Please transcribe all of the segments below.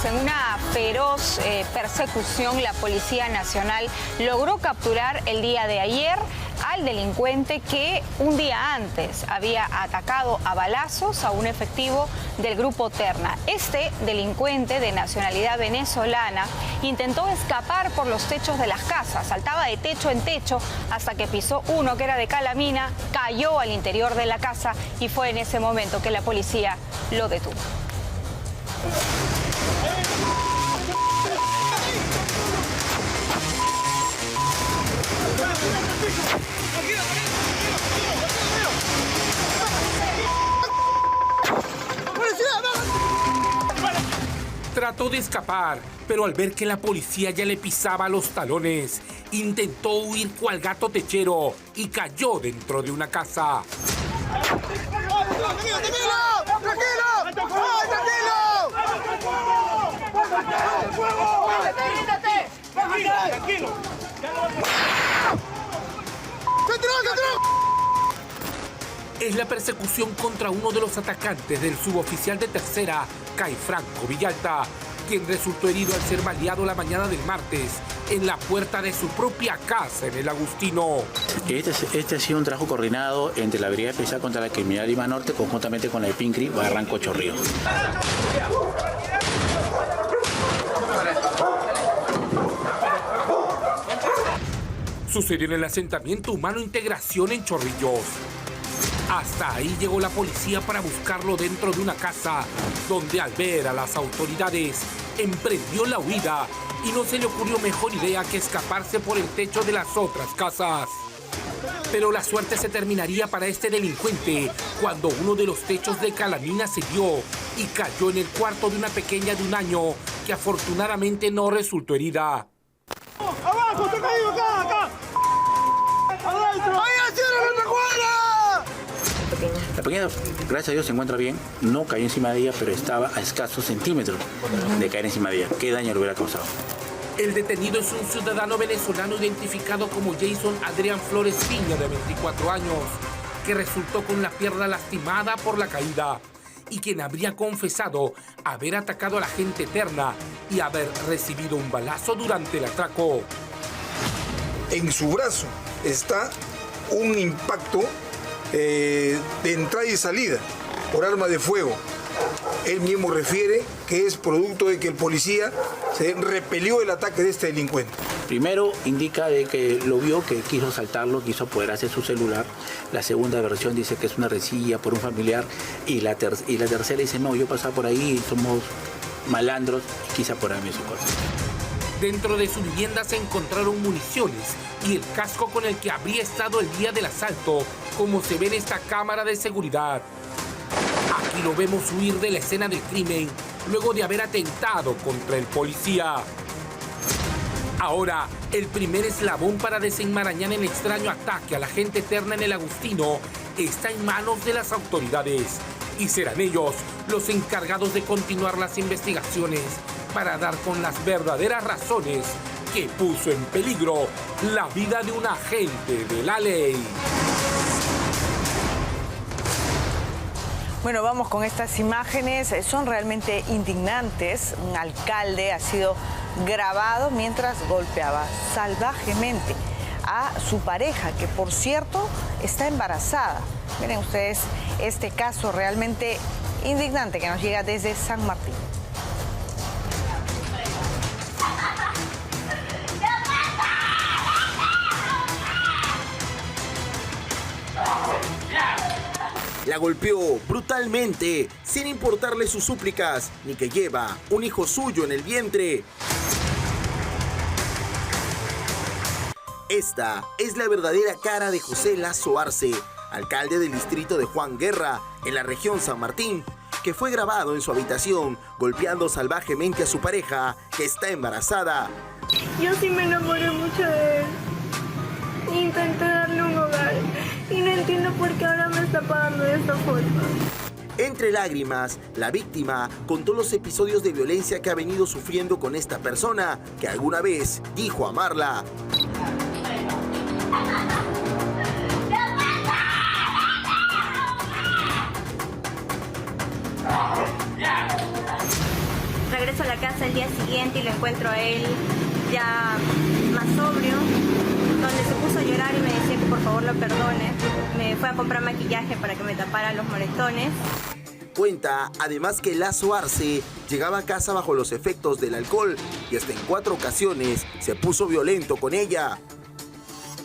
en una feroz persecución, la Policía Nacional logró capturar el día de ayer al delincuente que un día antes había atacado a balazos a un efectivo del Grupo Terna. Este delincuente de nacionalidad venezolana intentó escapar por los techos de las casas, saltaba de techo en techo hasta que pisó uno que era de calamina, cayó al interior de la casa y fue en ese momento que la policía lo detuvo. Trató de escapar, pero al ver que la policía ya le pisaba los talones, intentó huir cual gato techero y cayó dentro de una casa. ¡Tranquilo! Es la persecución contra uno de los atacantes del suboficial de tercera, Caifranco Villalta, quien resultó herido al ser baleado la mañana del martes en la puerta de su propia casa en el Agustino. Este ha sido un trabajo coordinado entre la Brigada Especial contra la Criminalidad Lima Norte conjuntamente con la de PINCRI Barranco Chorrillo. Sucedió en el asentamiento humano Integración en Chorrillos. Hasta ahí llegó la policía para buscarlo dentro de una casa, donde al ver a las autoridades emprendió la huida y no se le ocurrió mejor idea que escaparse por el techo de las otras casas. Pero la suerte se terminaría para este delincuente cuando uno de los techos de calamina se dio y cayó en el cuarto de una pequeña de 1 año que afortunadamente no resultó herida. ¡Abajo! ¡Está caído acá! ¡Adentro! ¡Ahí cierra la recuerda! La pequeña, gracias a Dios, se encuentra bien. No cayó encima de ella, pero estaba a escasos centímetros de caer encima de ella. ¿Qué daño le hubiera causado? El detenido es un ciudadano venezolano identificado como Jason Adrián Flores Piña, de 24 años, que resultó con la pierna lastimada por la caída y quien habría confesado haber atacado a la gente Terna y haber recibido un balazo durante el atraco. En su brazo está un impacto de entrada y salida por arma de fuego. Él mismo refiere que es producto de que el policía se repelió el ataque de este delincuente. Primero indica de que lo vio, que quiso saltarlo, quiso apoderarse de su celular. La segunda versión dice que es una rencilla por un familiar. Y la tercera dice, no, yo pasaba por ahí, somos malandros y quise apoderarme de su cosa. Dentro de su vivienda se encontraron municiones y el casco con el que habría estado el día del asalto, como se ve en esta cámara de seguridad. Aquí lo vemos huir de la escena del crimen luego de haber atentado contra el policía. Ahora, el primer eslabón para desenmarañar el extraño ataque a la gente Terna en el Agustino está en manos de las autoridades y serán ellos los encargados de continuar las investigaciones para dar con las verdaderas razones que puso en peligro la vida de un agente de la ley. Bueno, vamos con estas imágenes, son realmente indignantes. Un alcalde ha sido grabado mientras golpeaba salvajemente a su pareja, que por cierto está embarazada. Miren ustedes este caso realmente indignante que nos llega desde San Martín. La golpeó brutalmente, sin importarle sus súplicas, ni que lleva un hijo suyo en el vientre. Esta es la verdadera cara de José Lazo Arce, alcalde del distrito de Juan Guerra, en la región San Martín, que fue grabado en su habitación golpeando salvajemente a su pareja, que está embarazada. Yo sí me enamoré mucho de él. Intenté darle un hogar y no entiendo por qué ahora me está pagando de esta forma. Entre lágrimas, la víctima contó los episodios de violencia que ha venido sufriendo con esta persona, que alguna vez dijo amarla. regreso a la casa el día siguiente y lo encuentro a él ya más sobrio, donde se puso a llorar y me decía que por favor lo perdone. Me fue a comprar maquillaje para que me tapara los moretones. Cuenta además que Lazo Arce llegaba a casa bajo los efectos del alcohol y hasta en 4 ocasiones se puso violento con ella.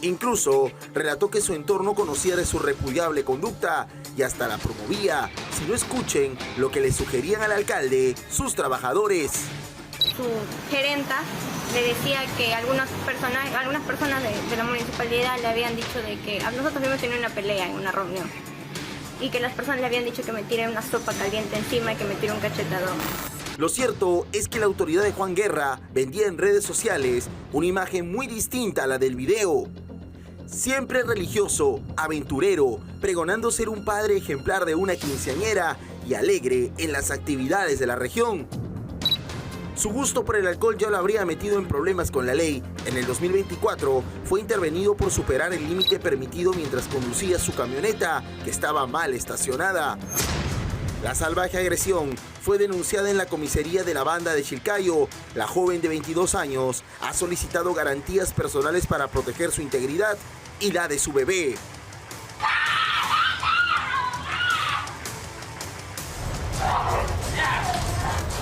Incluso relató que su entorno conocía de su repudiable conducta y hasta la promovía. Si no, escuchen lo que le sugerían al alcalde sus trabajadores. Su gerenta le decía que algunas personas de la municipalidad le habían dicho de que nosotros habíamos tenido una pelea en una reunión y que las personas le habían dicho que me tire una sopa caliente encima y que me tire un cachetadón. Lo cierto es que la autoridad de Juan Guerra vendía en redes sociales una imagen muy distinta a la del video. Siempre religioso, aventurero, pregonando ser un padre ejemplar de una quinceañera y alegre en las actividades de la región. Su gusto por el alcohol ya lo habría metido en problemas con la ley. En el 2024 fue intervenido por superar el límite permitido mientras conducía su camioneta, que estaba mal estacionada. La salvaje agresión fue denunciada en la comisaría de la banda de Chilcayo. La joven de 22 años ha solicitado garantías personales para proteger su integridad y la de su bebé.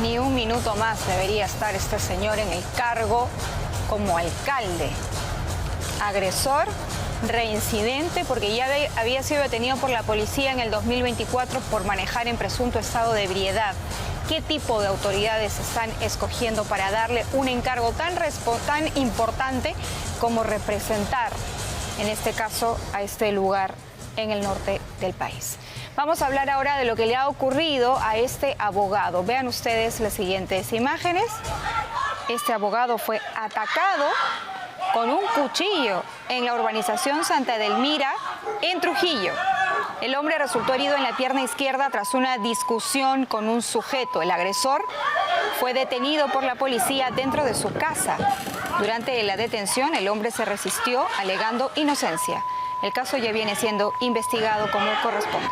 Ni un minuto más debería estar este señor en el cargo como alcalde. Agresor, reincidente, porque ya había sido detenido por la policía en el 2024 por manejar en presunto estado de ebriedad. ¿Qué tipo de autoridades están escogiendo para darle un encargo tan importante como representar, en este caso, a este lugar en el norte del país? Vamos a hablar ahora de lo que le ha ocurrido a este abogado. Vean ustedes las siguientes imágenes. Este abogado fue atacado con un cuchillo en la urbanización Santa Edelmira, en Trujillo. El hombre resultó herido en la pierna izquierda tras una discusión con un sujeto. El agresor fue detenido por la policía dentro de su casa. Durante la detención, el hombre se resistió, alegando inocencia. El caso ya viene siendo investigado como corresponde.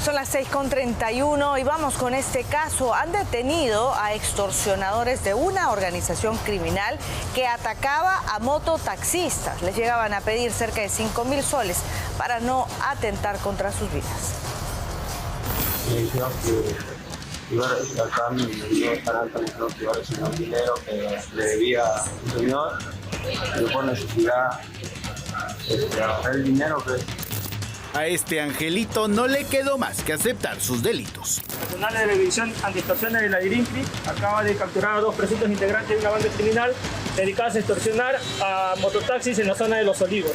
Son las 6:31 y vamos con este caso. Han detenido a extorsionadores de una organización criminal que atacaba a mototaxistas. Les llegaban a pedir cerca de 5.000 soles para no atentar contra sus vidas. Me dijeron que iba a registrar acá mi canal, me dijeron que iba a recibir un dinero que le debía a un señor. Yo por necesidad agarré el dinero que... A este angelito no le quedó más que aceptar sus delitos. Personal de la División Antiextorsiones de la DIRINCRI acaba de capturar a 2 presuntos integrantes de una banda criminal dedicadas a extorsionar a mototaxis en la zona de Los Olivos.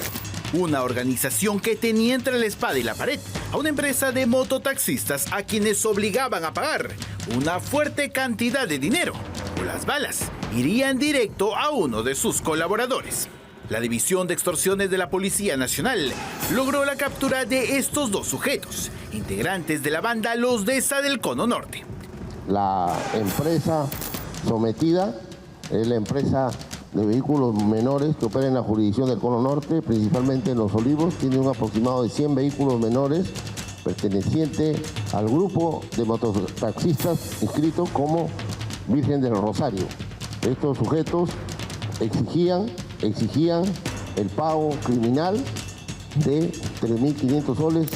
Una organización que tenía entre la espada y la pared a una empresa de mototaxistas a quienes obligaban a pagar una fuerte cantidad de dinero, o las balas irían directo a uno de sus colaboradores. La División de Extorsiones de la Policía Nacional logró la captura de estos 2 sujetos, integrantes de la banda Los Deza del Cono Norte. La empresa sometida es la empresa de vehículos menores que opera en la jurisdicción del Cono Norte, principalmente en Los Olivos. Tiene un aproximado de 100 vehículos menores perteneciente al grupo de mototaxistas inscrito como Virgen del Rosario. Estos sujetos exigían el pago criminal de 3.500 soles.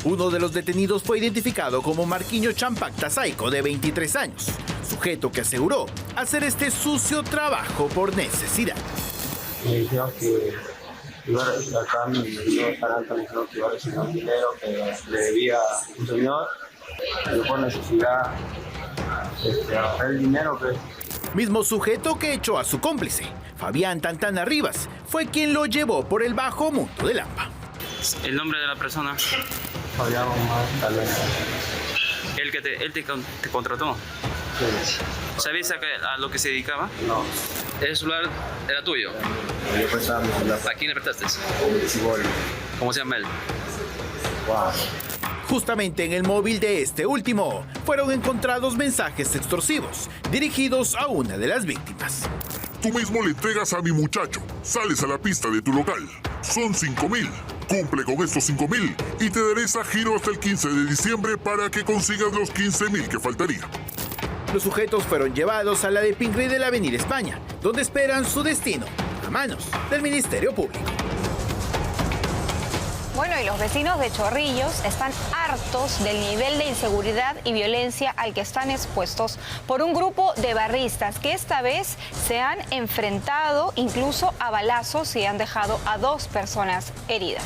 Uno de los detenidos fue identificado como Marquiño Champac Tazaico, de 23 años, sujeto que aseguró hacer este sucio trabajo por necesidad. Me dijeron que iba a registrar acá mi canal, me dijeron que iba a recibir un dinero que le debía a un señor. Yo por necesidad agarré el dinero que... Mismo sujeto que echó a su cómplice, Fabián Tantana Rivas, fue quien lo llevó por el bajo mundo del AMPA. ¿El nombre de la persona? Fabián Tantana. ¿Él te contrató? Sí. ¿Sabías a lo que se dedicaba? No. ¿El celular era tuyo? Yo prestaba mi celular. ¿A quién le prestaste? Cibol. ¿Cómo se llama él? Wow. Justamente en el móvil de este último fueron encontrados mensajes extorsivos dirigidos a una de las víctimas. Tú mismo le entregas a mi muchacho Sales a la pista de tu local. Son 5.000. Cumple con estos 5.000 y te daré esa giro hasta el 15 de diciembre para que consigas los 15.000 que faltaría. Los sujetos fueron llevados a la de Pingree de la Avenida España, donde esperan su destino, a manos del Ministerio Público. Bueno, y los vecinos de Chorrillos están hartos del nivel de inseguridad y violencia al que están expuestos por un grupo de barristas que esta vez se han enfrentado incluso a balazos y han dejado a 2 personas heridas.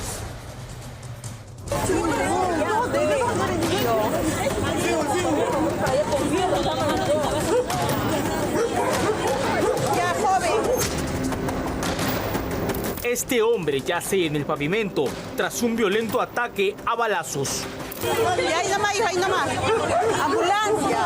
Este hombre yace en el pavimento tras un violento ataque a balazos. Ahí nomás, hijo, ahí nomás. ¡Ambulancia!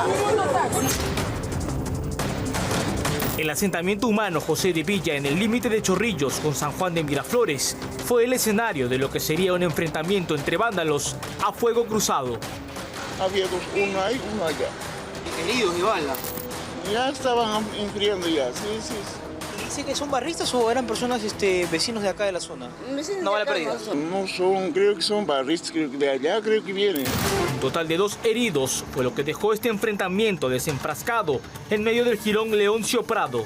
El asentamiento humano José de Villa, en el límite de Chorrillos con San Juan de Miraflores, fue el escenario de lo que sería un enfrentamiento entre vándalos a fuego cruzado. Había 2, uno ahí, uno allá. ¿Heridos y balas? Ya estaban enfriando ya, sí. ¿Dice que son barristas o eran personas vecinos de acá de la zona? No vale perdida. No son, creo que son barristas, creo que de allá creo que vienen. Un total de 2 heridos fue lo que dejó este enfrentamiento desenfrascado en medio del jirón Leoncio Prado.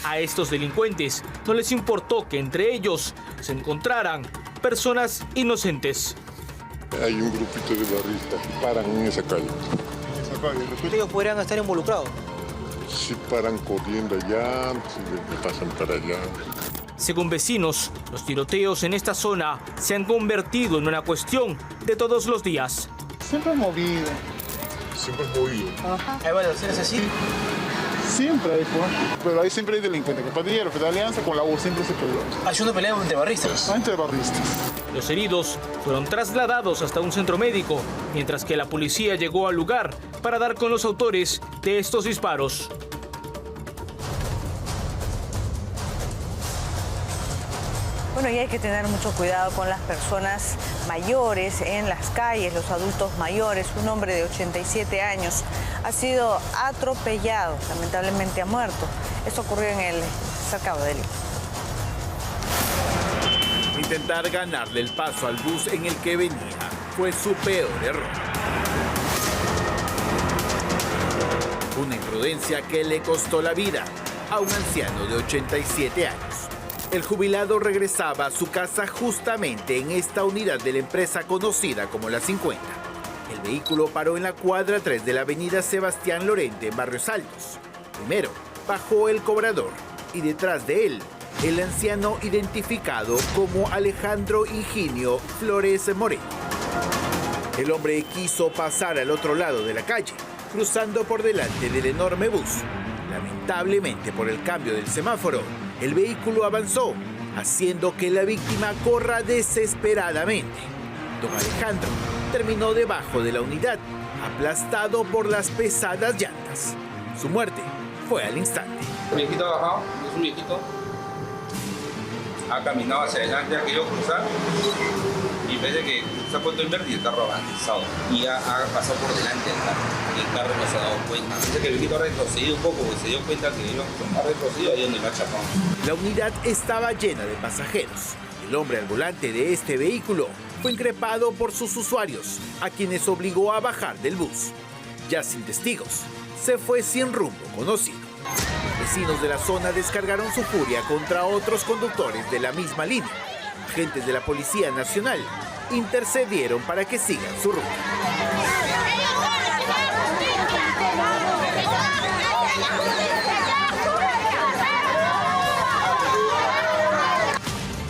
A estos delincuentes no les importó que entre ellos se encontraran personas inocentes. Hay un grupito de barristas que paran en esa calle. ¿Ellos podrían estar involucrados? Si paran corriendo allá, si pasan para allá. Según vecinos, los tiroteos en esta zona se han convertido en una cuestión de todos los días. Siempre movido. Siempre movido. Ajá. ¿Hay balaceras así? Siempre hay, pero ahí siempre hay delincuentes. Con pandilleros, de alianza, con la U siempre se peleó. ¿Hay una pelea entre barristas? Entre barristas. Los heridos fueron trasladados hasta un centro médico, mientras que la policía llegó al lugar para dar con los autores de estos disparos. Bueno, y hay que tener mucho cuidado con las personas mayores en las calles, los adultos mayores. Un hombre de 87 años ha sido atropellado, lamentablemente ha muerto. Esto ocurrió en el cercado de Lima. Intentar ganarle el paso al bus en el que venía fue su peor error. Una imprudencia que le costó la vida a un anciano de 87 años. El jubilado regresaba a su casa justamente en esta unidad de la empresa conocida como La 50. El vehículo paró en la cuadra 3 de la avenida Sebastián Lorente en Barrios Altos. Primero bajó el cobrador y detrás de él el anciano identificado como Alejandro Higinio Flores Moreno. El hombre quiso pasar al otro lado de la calle, cruzando por delante del enorme bus. Lamentablemente, por el cambio del semáforo, el vehículo avanzó, haciendo que la víctima corra desesperadamente. Don Alejandro terminó debajo de la unidad, aplastado por las pesadas llantas. Su muerte fue al instante. El viejito ha bajado, es un viejito. Ha caminado hacia adelante, ha querido cruzar y parece que se ha puesto en verde y el carro ha avanzado y ha pasado por delante del carro y el carro no se ha dado cuenta. Dice que el viejito ha retrocedido un poco porque se dio cuenta que ha retrocedido ahí donde lo ha chapado. La unidad estaba llena de pasajeros. El hombre al volante de este vehículo fue increpado por sus usuarios, a quienes obligó a bajar del bus. Ya sin testigos, se fue sin rumbo conocido. Vecinos de la zona descargaron su furia contra otros conductores de la misma línea. Agentes de la Policía Nacional intercedieron para que sigan su ruta.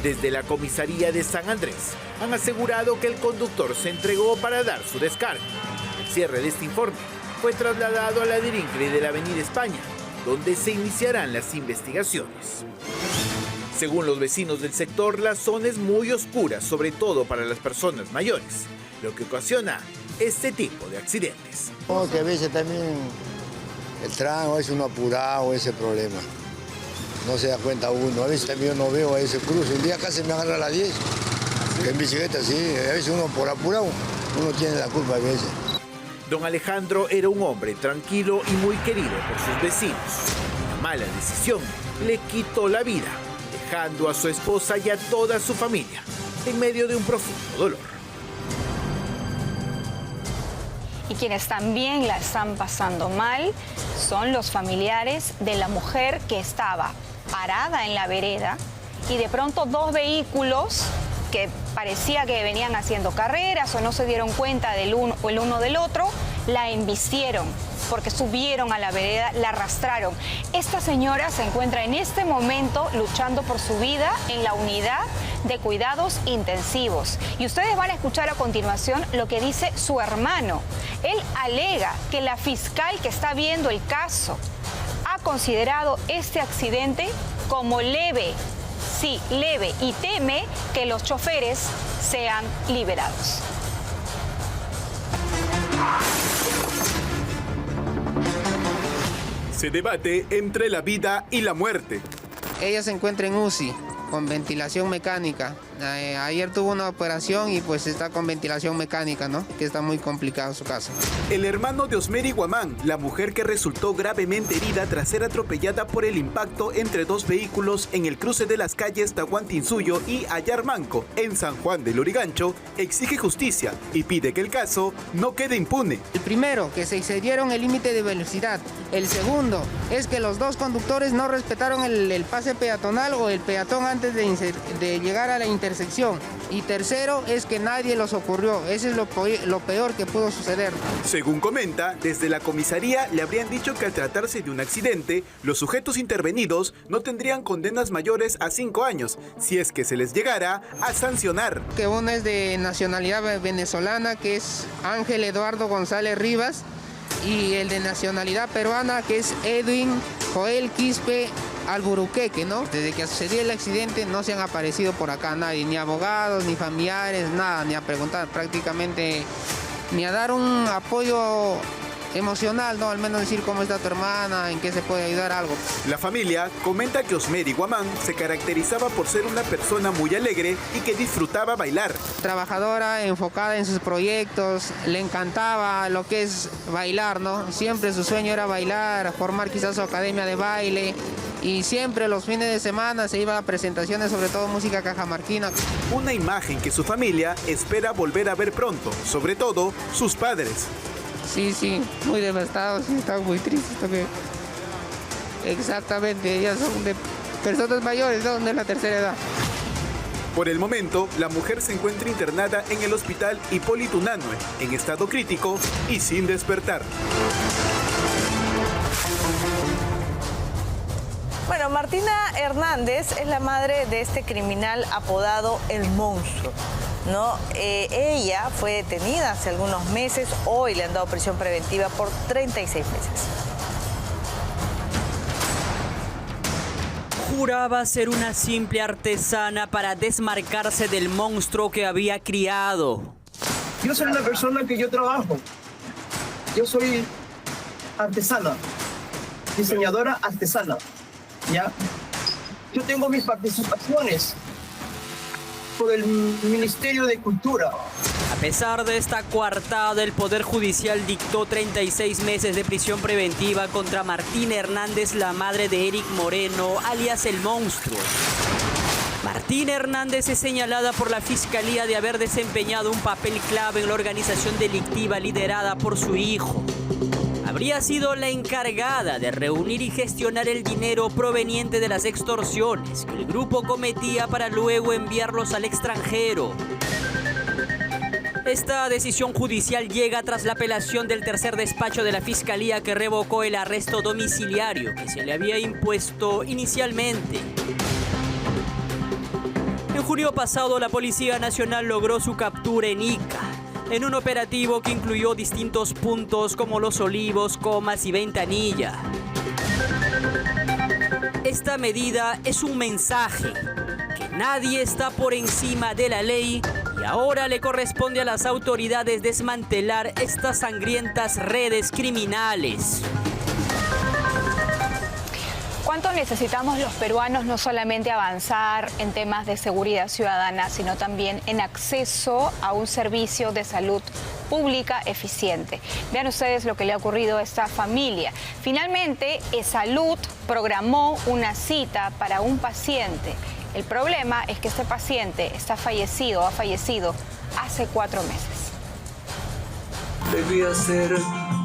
Desde la comisaría de San Andrés han asegurado que el conductor se entregó para dar su descargo. El cierre de este informe fue trasladado a la Dirincre de la Avenida España, donde se iniciarán las investigaciones. Según los vecinos del sector, la zona es muy oscura, sobre todo para las personas mayores, lo que ocasiona este tipo de accidentes. Que a veces también el tramo es uno apurado, ese problema. No se da cuenta uno, a veces también yo no veo a ese cruce. Un día casi me agarra a las 10, que en bicicleta sí, a veces uno por apurado, uno tiene la culpa a veces. Don Alejandro era un hombre tranquilo y muy querido por sus vecinos. Una mala decisión le quitó la vida, dejando a su esposa y a toda su familia en medio de un profundo dolor. Y quienes también la están pasando mal son los familiares de la mujer que estaba parada en la vereda y de pronto dos vehículos que parecía que venían haciendo carreras o no se dieron cuenta del uno o el uno del otro, la embistieron porque subieron a la vereda, la arrastraron. Esta señora se encuentra en este momento luchando por su vida en la unidad de cuidados intensivos. Y ustedes van a escuchar a continuación lo que dice su hermano. Él alega que la fiscal que está viendo el caso ha considerado este accidente como leve, sí, leve, y teme que los choferes sean liberados. Se debate entre la vida y la muerte. Ella se encuentra en UCI con ventilación mecánica. Ayer tuvo una operación y pues está con ventilación mecánica, ¿no? Que está muy complicado su caso. El hermano de Osmeri Guamán, la mujer que resultó gravemente herida tras ser atropellada por el impacto entre dos vehículos en el cruce de las calles Tahuantinsuyo y Ayarmanco, en San Juan del Lurigancho, exige justicia y pide que el caso no quede impune. El primero, que se excedieron el límite de velocidad. El segundo es que los dos conductores no respetaron el pase peatonal o el peatón antes de llegar a la intersección. Y tercero es que nadie los ocurrió. Eso es lo peor que pudo suceder. Según comenta, desde la comisaría le habrían dicho que al tratarse de un accidente, los sujetos intervenidos no tendrían condenas mayores a 5 años, si es que se les llegara a sancionar. Que uno es de nacionalidad venezolana, que es Ángel Eduardo González Rivas, y el de nacionalidad peruana, que es Edwin Joel Quispe Alburuqueque, ¿no? Desde que sucedió el accidente no se han aparecido por acá nadie, ni abogados, ni familiares, nada, ni a preguntar prácticamente, ni a dar un apoyo emocional, ¿no? Al menos decir cómo está tu hermana, en qué se puede ayudar, algo. La familia comenta que Osmeri Guamán se caracterizaba por ser una persona muy alegre y que disfrutaba bailar. Trabajadora, enfocada en sus proyectos, le encantaba lo que es bailar, ¿no? Siempre su sueño era bailar, formar quizás su academia de baile. Y siempre los fines de semana se iba a presentaciones, sobre todo música cajamarquina. Una imagen que su familia espera volver a ver pronto, sobre todo sus padres. Sí, muy devastados, sí, están muy tristes también. Exactamente, ellas son de personas mayores, ¿no? De la tercera edad. Por el momento, la mujer se encuentra internada en el hospital Hipólito Unanue, en estado crítico y sin despertar. Bueno, Martina Hernández es la madre de este criminal apodado El Monstruo, ¿no? Ella fue detenida hace algunos meses, hoy le han dado prisión preventiva por 36 meses. Juraba ser una simple artesana para desmarcarse del monstruo que había criado. Yo soy una persona que yo trabajo. Yo soy artesana, diseñadora artesana. ¿Ya? Yo tengo mis participaciones por el Ministerio de Cultura. A pesar de esta coartada, el Poder Judicial dictó 36 meses de prisión preventiva contra Martina Hernández, la madre de Eric Moreno, alias El Monstruo. Martina Hernández es señalada por la Fiscalía de haber desempeñado un papel clave en la organización delictiva liderada por su hijo. Habría sido la encargada de reunir y gestionar el dinero proveniente de las extorsiones que el grupo cometía para luego enviarlos al extranjero. Esta decisión judicial llega tras la apelación del tercer despacho de la Fiscalía que revocó el arresto domiciliario que se le había impuesto inicialmente. En junio pasado, la Policía Nacional logró su captura en Ica, en un operativo que incluyó distintos puntos como Los Olivos, Comas y Ventanilla. Esta medida es un mensaje que nadie está por encima de la ley y ahora le corresponde a las autoridades desmantelar estas sangrientas redes criminales. ¿Cuánto necesitamos los peruanos no solamente avanzar en temas de seguridad ciudadana, sino también en acceso a un servicio de salud pública eficiente? Vean ustedes lo que le ha ocurrido a esta familia. Finalmente, eSalud programó una cita para un paciente El problema es que este paciente ha fallecido hace 4 meses. Debí hacer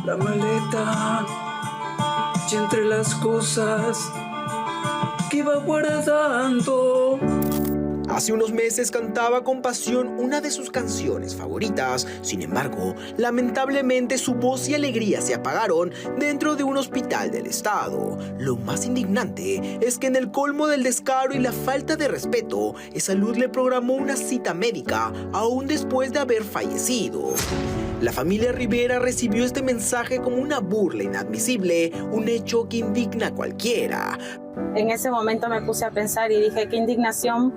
la maleta y entre las cosas que iba guardando. Hace unos meses cantaba con pasión una de sus canciones favoritas. Sin embargo, lamentablemente su voz y alegría se apagaron dentro de un hospital del estado. Lo más indignante es que en el colmo del descaro y la falta de respeto, Salud le programó una cita médica aún después de haber fallecido. La familia Rivera recibió este mensaje como una burla inadmisible, un hecho que indigna a cualquiera. En ese momento me puse a pensar y dije, qué indignación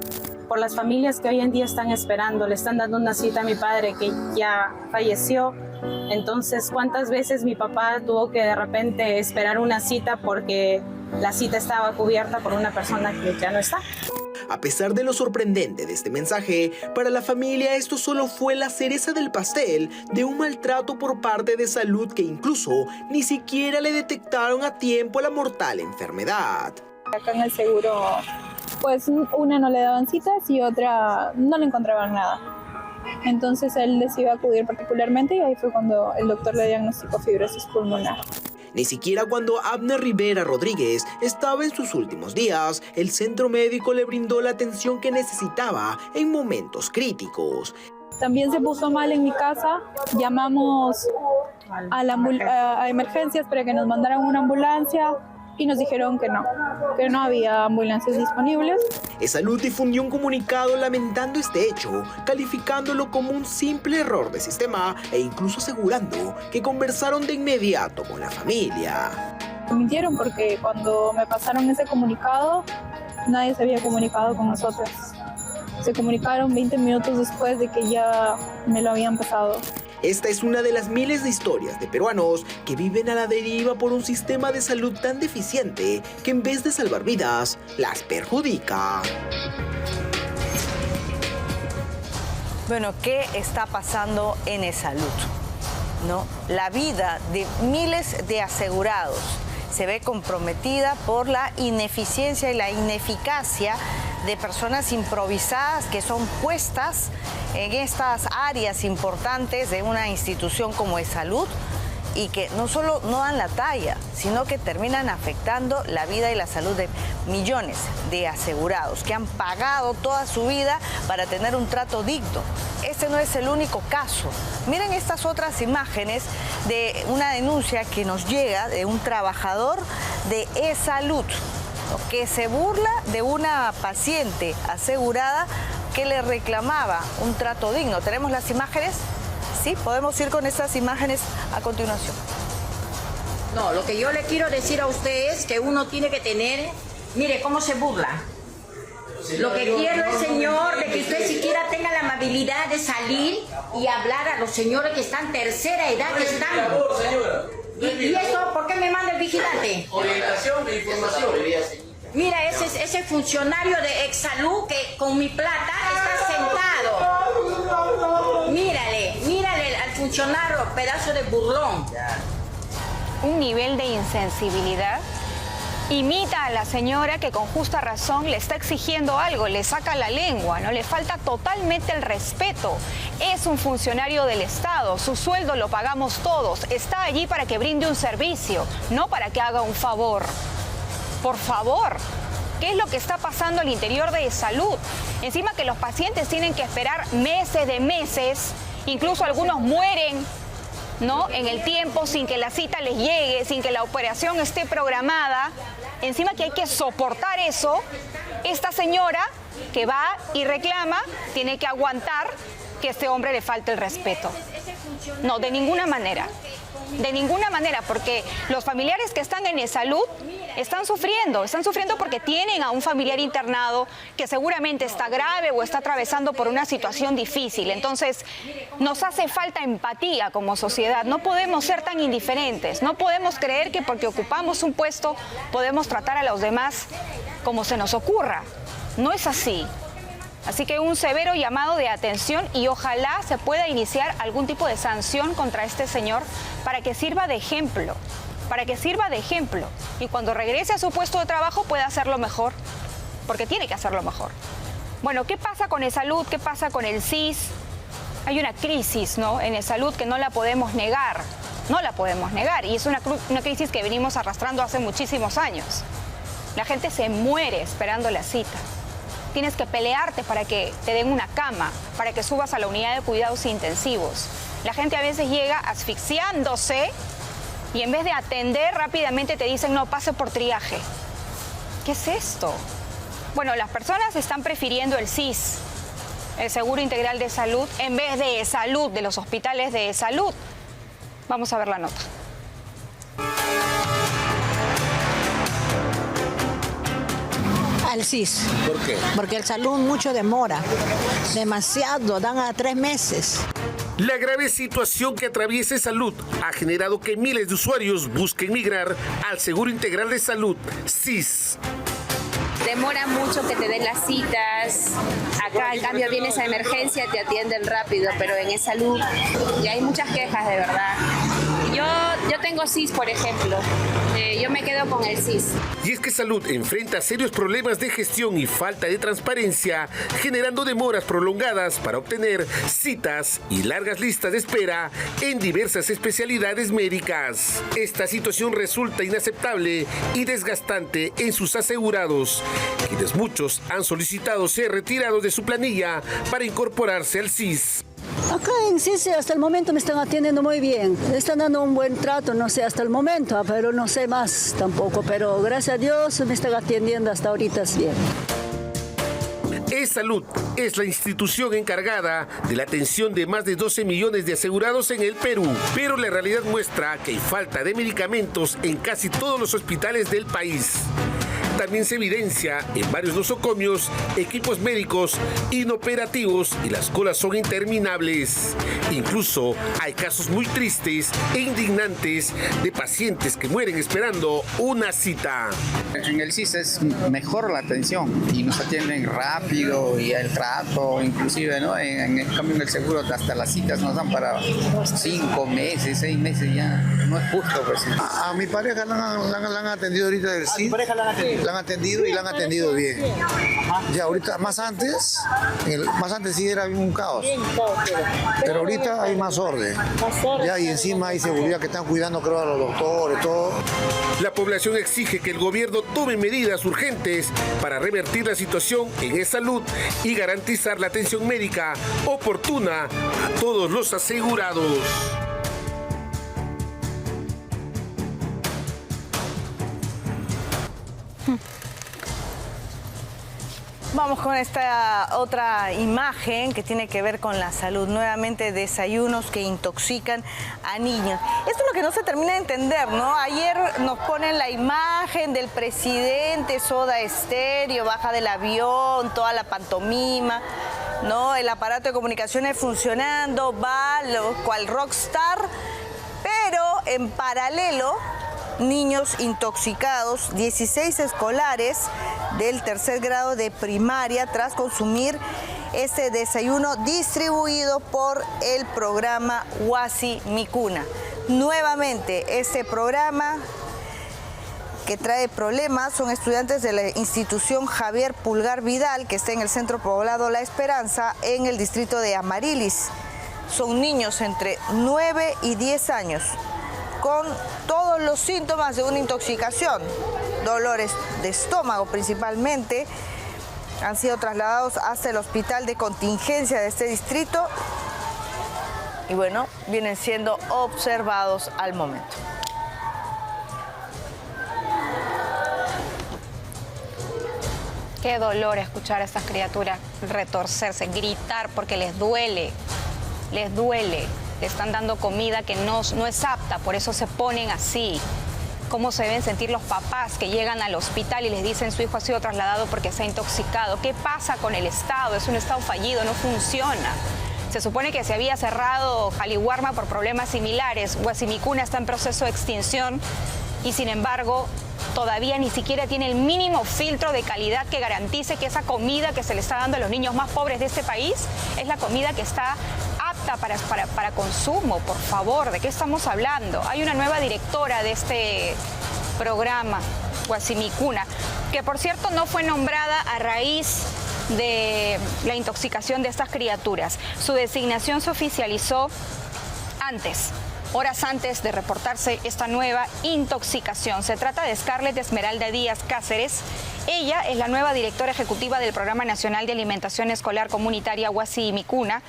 por las familias que hoy en día están esperando, le están dando una cita a mi padre que ya falleció. Entonces, ¿cuántas veces mi papá tuvo que de repente esperar una cita porque la cita estaba cubierta por una persona que ya no está? A pesar de lo sorprendente de este mensaje, para la familia esto solo fue la cereza del pastel de un maltrato por parte de Salud que incluso ni siquiera le detectaron a tiempo la mortal enfermedad. Acá en el seguro, pues una no le daban citas y otra no le encontraban nada. Entonces él decidió acudir particularmente y ahí fue cuando el doctor le diagnosticó fibrosis pulmonar. Ni siquiera cuando Abner Rivera Rodríguez estaba en sus últimos días, el centro médico le brindó la atención que necesitaba en momentos críticos. También se puso mal en mi casa, llamamos a emergencias para que nos mandaran una ambulancia y nos dijeron que no había ambulancias disponibles. Salud difundió un comunicado lamentando este hecho, calificándolo como un simple error de sistema e incluso asegurando que conversaron de inmediato con la familia. Me mintieron porque cuando me pasaron ese comunicado, nadie se había comunicado con nosotros. Se comunicaron 20 minutos después de que ya me lo habían pasado. Esta es una de las miles de historias de peruanos que viven a la deriva por un sistema de salud tan deficiente que en vez de salvar vidas, las perjudica. Bueno, ¿qué está pasando en Salud? ¿No? La vida de miles de asegurados se ve comprometida por la ineficiencia y la ineficacia de personas improvisadas que son puestas en estas áreas importantes de una institución como Salud y que no solo no dan la talla, sino que terminan afectando la vida y la salud de millones de asegurados que han pagado toda su vida para tener un trato digno. Este no es el único caso. Miren estas otras imágenes de una denuncia que nos llega de un trabajador de Salud que se burla de una paciente asegurada que le reclamaba un trato digno. ¿Tenemos las imágenes? Sí, podemos ir con estas imágenes a continuación. No, lo que yo le quiero decir a usted es que uno tiene que tener, mire cómo se burla. Lo que quiero es, señor, de que usted siquiera tenga la amabilidad de salir y hablar a los señores que están tercera edad que están. ¿Y eso por qué me manda el vigilante? Orientación de información. Mira, ese funcionario de Exsalud que con mi plata está sentado. Mírale al funcionario, pedazo de burlón. Un nivel de insensibilidad. Imita a la señora que con justa razón le está exigiendo algo, le saca la lengua, ¿no? Le falta totalmente el respeto. Es un funcionario del Estado, su sueldo lo pagamos todos, está allí para que brinde un servicio, no para que haga un favor. Por favor, ¿qué es lo que está pasando al interior de Salud? Encima que los pacientes tienen que esperar meses de meses, incluso algunos mueren, ¿no? En el tiempo, sin que la cita les llegue, sin que la operación esté programada. Encima que hay que soportar eso, esta señora que va y reclama tiene que aguantar que a este hombre le falte el respeto. No, de ninguna manera. De ninguna manera, porque los familiares que están en Salud están sufriendo porque tienen a un familiar internado que seguramente está grave o está atravesando por una situación difícil. Entonces, nos hace falta empatía como sociedad. No podemos ser tan indiferentes, no podemos creer que porque ocupamos un puesto podemos tratar a los demás como se nos ocurra. No es así. Así que un severo llamado de atención y ojalá se pueda iniciar algún tipo de sanción contra este señor para que sirva de ejemplo, y cuando regrese a su puesto de trabajo pueda hacerlo mejor, porque tiene que hacerlo mejor. Bueno, ¿qué pasa con el salud? ¿Qué pasa con el CIS? Hay una crisis, ¿no?, en el salud que no la podemos negar. No la podemos negar. Y es una crisis que venimos arrastrando hace muchísimos años. La gente se muere esperando la cita. Tienes que pelearte para que te den una cama, para que subas a la unidad de cuidados intensivos. La gente a veces llega asfixiándose y en vez de atender rápidamente te dicen, no, pase por triaje. ¿Qué es esto? Bueno, las personas están prefiriendo el SIS, el Seguro Integral de Salud, en vez de salud, de los hospitales de salud. Vamos a ver la nota. Al CIS. ¿Por qué? Porque el salud mucho demora, demasiado, dan a 3 meses. La grave situación que atraviesa Salud ha generado que miles de usuarios busquen migrar al Seguro Integral de Salud, SIS. Demora mucho que te den las citas. Acá, en cambio, vienes a emergencia, te atienden rápido, pero en salud ya hay muchas quejas, de verdad. Yo tengo CIS, por ejemplo. Yo me quedo con el CIS. Y es que Salud enfrenta serios problemas de gestión y falta de transparencia, generando demoras prolongadas para obtener citas y largas listas de espera en diversas especialidades médicas. Esta situación resulta inaceptable y desgastante en sus asegurados, quienes muchos han solicitado ser retirados de su planilla para incorporarse al CIS. Acá en CIS hasta el momento me están atendiendo muy bien, me están dando un buen trato, no sé, hasta el momento, pero no sé más tampoco, pero gracias a Dios me están atendiendo hasta ahorita bien. Salud es la institución encargada de la atención de más de 12 millones de asegurados en el Perú, pero la realidad muestra que hay falta de medicamentos en casi todos los hospitales del país. También se evidencia en varios nosocomios equipos médicos inoperativos y las colas son interminables. Incluso hay casos muy tristes e indignantes de pacientes que mueren esperando una cita. En el CIS es mejor la atención y nos atienden rápido y el trato, inclusive, ¿no? En cambio en el seguro hasta las citas nos dan para 5 meses, 6 meses ya. No es justo, pues. A mi pareja la han atendido ahorita del CIS. ¿A tu pareja la han atendido? La han atendido y la han atendido bien. Ya ahorita, más antes sí era un caos. Pero ahorita hay más orden. Ya y encima hay seguridad que están cuidando, creo, a los doctores, todo. La población exige que el gobierno tome medidas urgentes para revertir la situación en salud y garantizar la atención médica oportuna a todos los asegurados. Vamos con esta otra imagen que tiene que ver con la salud. Nuevamente desayunos que intoxican a niños. Esto es lo que no se termina de entender, ¿no? Ayer nos ponen la imagen del presidente, Soda Stereo, baja del avión, toda la pantomima, ¿no? El aparato de comunicaciones funcionando, va cual rockstar, pero en paralelo niños intoxicados, 16 escolares del 3er grado de primaria tras consumir este desayuno distribuido por el programa Huasi Micuna. Nuevamente, este programa que trae problemas son estudiantes de la institución Javier Pulgar Vidal, que está en el centro poblado La Esperanza, en el distrito de Amarilis. Son niños entre 9 y 10 años, con todos los síntomas de una intoxicación, dolores de estómago principalmente. Han sido trasladados hasta el hospital de contingencia de este distrito y bueno, vienen siendo observados al momento. Qué dolor escuchar a estas criaturas retorcerse, gritar porque les duele, les duele. Le están dando comida que no es apta, por eso se ponen así. ¿Cómo se deben sentir los papás que llegan al hospital y les dicen su hijo ha sido trasladado porque se ha intoxicado? ¿Qué pasa con el Estado? Es un Estado fallido, no funciona. Se supone que se había cerrado Jaliwarma por problemas similares. Huasi Micuna está en proceso de extinción y sin embargo todavía ni siquiera tiene el mínimo filtro de calidad que garantice que esa comida que se le está dando a los niños más pobres de este país es la comida que está apta para consumo. Por favor, ¿de qué estamos hablando? Hay una nueva directora de este programa, Huasi Micuna. que por cierto no fue nombrada a raíz de la intoxicación de estas criaturas. Su designación se oficializó horas antes de reportarse esta nueva intoxicación. Se trata de Scarlett Esmeralda Díaz Cáceres. Ella es la nueva directora ejecutiva del Programa Nacional de Alimentación Escolar Comunitaria Huasi y Micuna,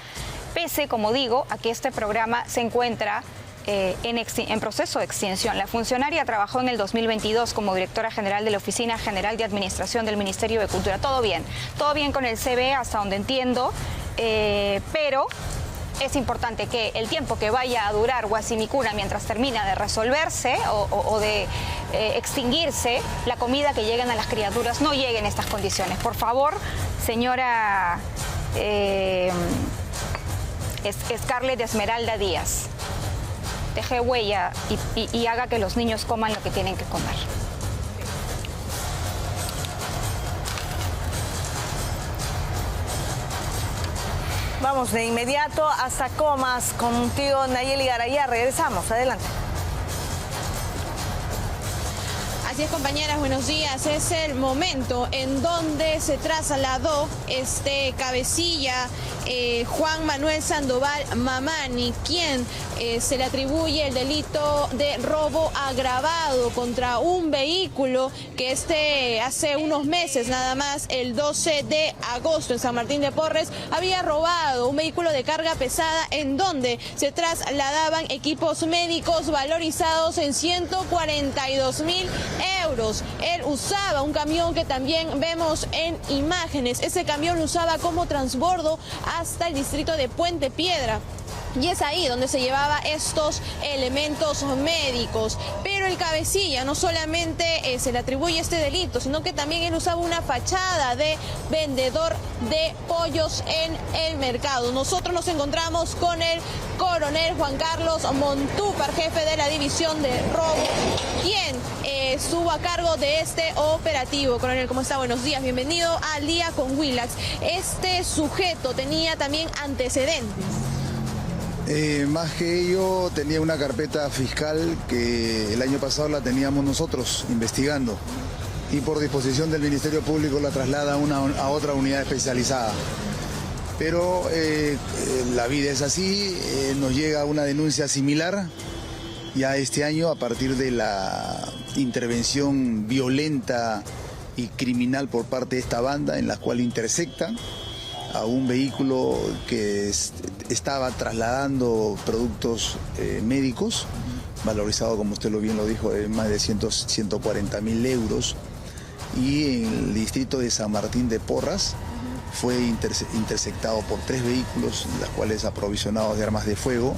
pese, como digo, a que este programa se encuentra en proceso de extinción. La funcionaria trabajó en el 2022 como directora general de la Oficina General de Administración del Ministerio de Cultura. Todo bien con el CV hasta donde entiendo, pero es importante que el tiempo que vaya a durar Huasi y Micuna mientras termina de resolverse o de extinguirse, la comida que lleguen a las criaturas no llegue en estas condiciones. Por favor, señora Scarlett Esmeralda Díaz, deje huella y haga que los niños coman lo que tienen que comer. Vamos de inmediato hasta Comas contigo, Nayeli Garayá. Regresamos, adelante. Así es, compañeras, buenos días. Es el momento en donde se trasladó este cabecilla Juan Manuel Sandoval Mamani, quien se le atribuye el delito de robo agravado contra un vehículo que hace unos meses nada más, el 12 de agosto en San Martín de Porres, había robado un vehículo de carga pesada en donde se trasladaban equipos médicos valorizados en 142.000 euros. Él usaba un camión que también vemos en imágenes. Ese camión lo usaba como transbordo hasta el distrito de Puente Piedra. Y es ahí donde se llevaba estos elementos médicos. Pero el cabecilla no solamente se le atribuye este delito, sino que también él usaba una fachada de vendedor de pollos en el mercado. Nosotros nos encontramos con el coronel Juan Carlos Montúpar, jefe de la división de robo, quien estuvo a cargo de este operativo. Coronel, ¿cómo está? Buenos días, bienvenido al Día con Willax. Este sujeto tenía también antecedentes. Más que ello, tenía una carpeta fiscal que el año pasado la teníamos nosotros investigando y por disposición del Ministerio Público la traslada a otra unidad especializada. Pero la vida es así, nos llega una denuncia similar ya este año a partir de la intervención violenta y criminal por parte de esta banda en la cual interceptan a un vehículo que estaba trasladando productos médicos, valorizado, como usted bien lo dijo, en más de 140.000 euros, y en el distrito de San Martín de Porras fue interceptado por 3 vehículos, los cuales aprovisionados de armas de fuego,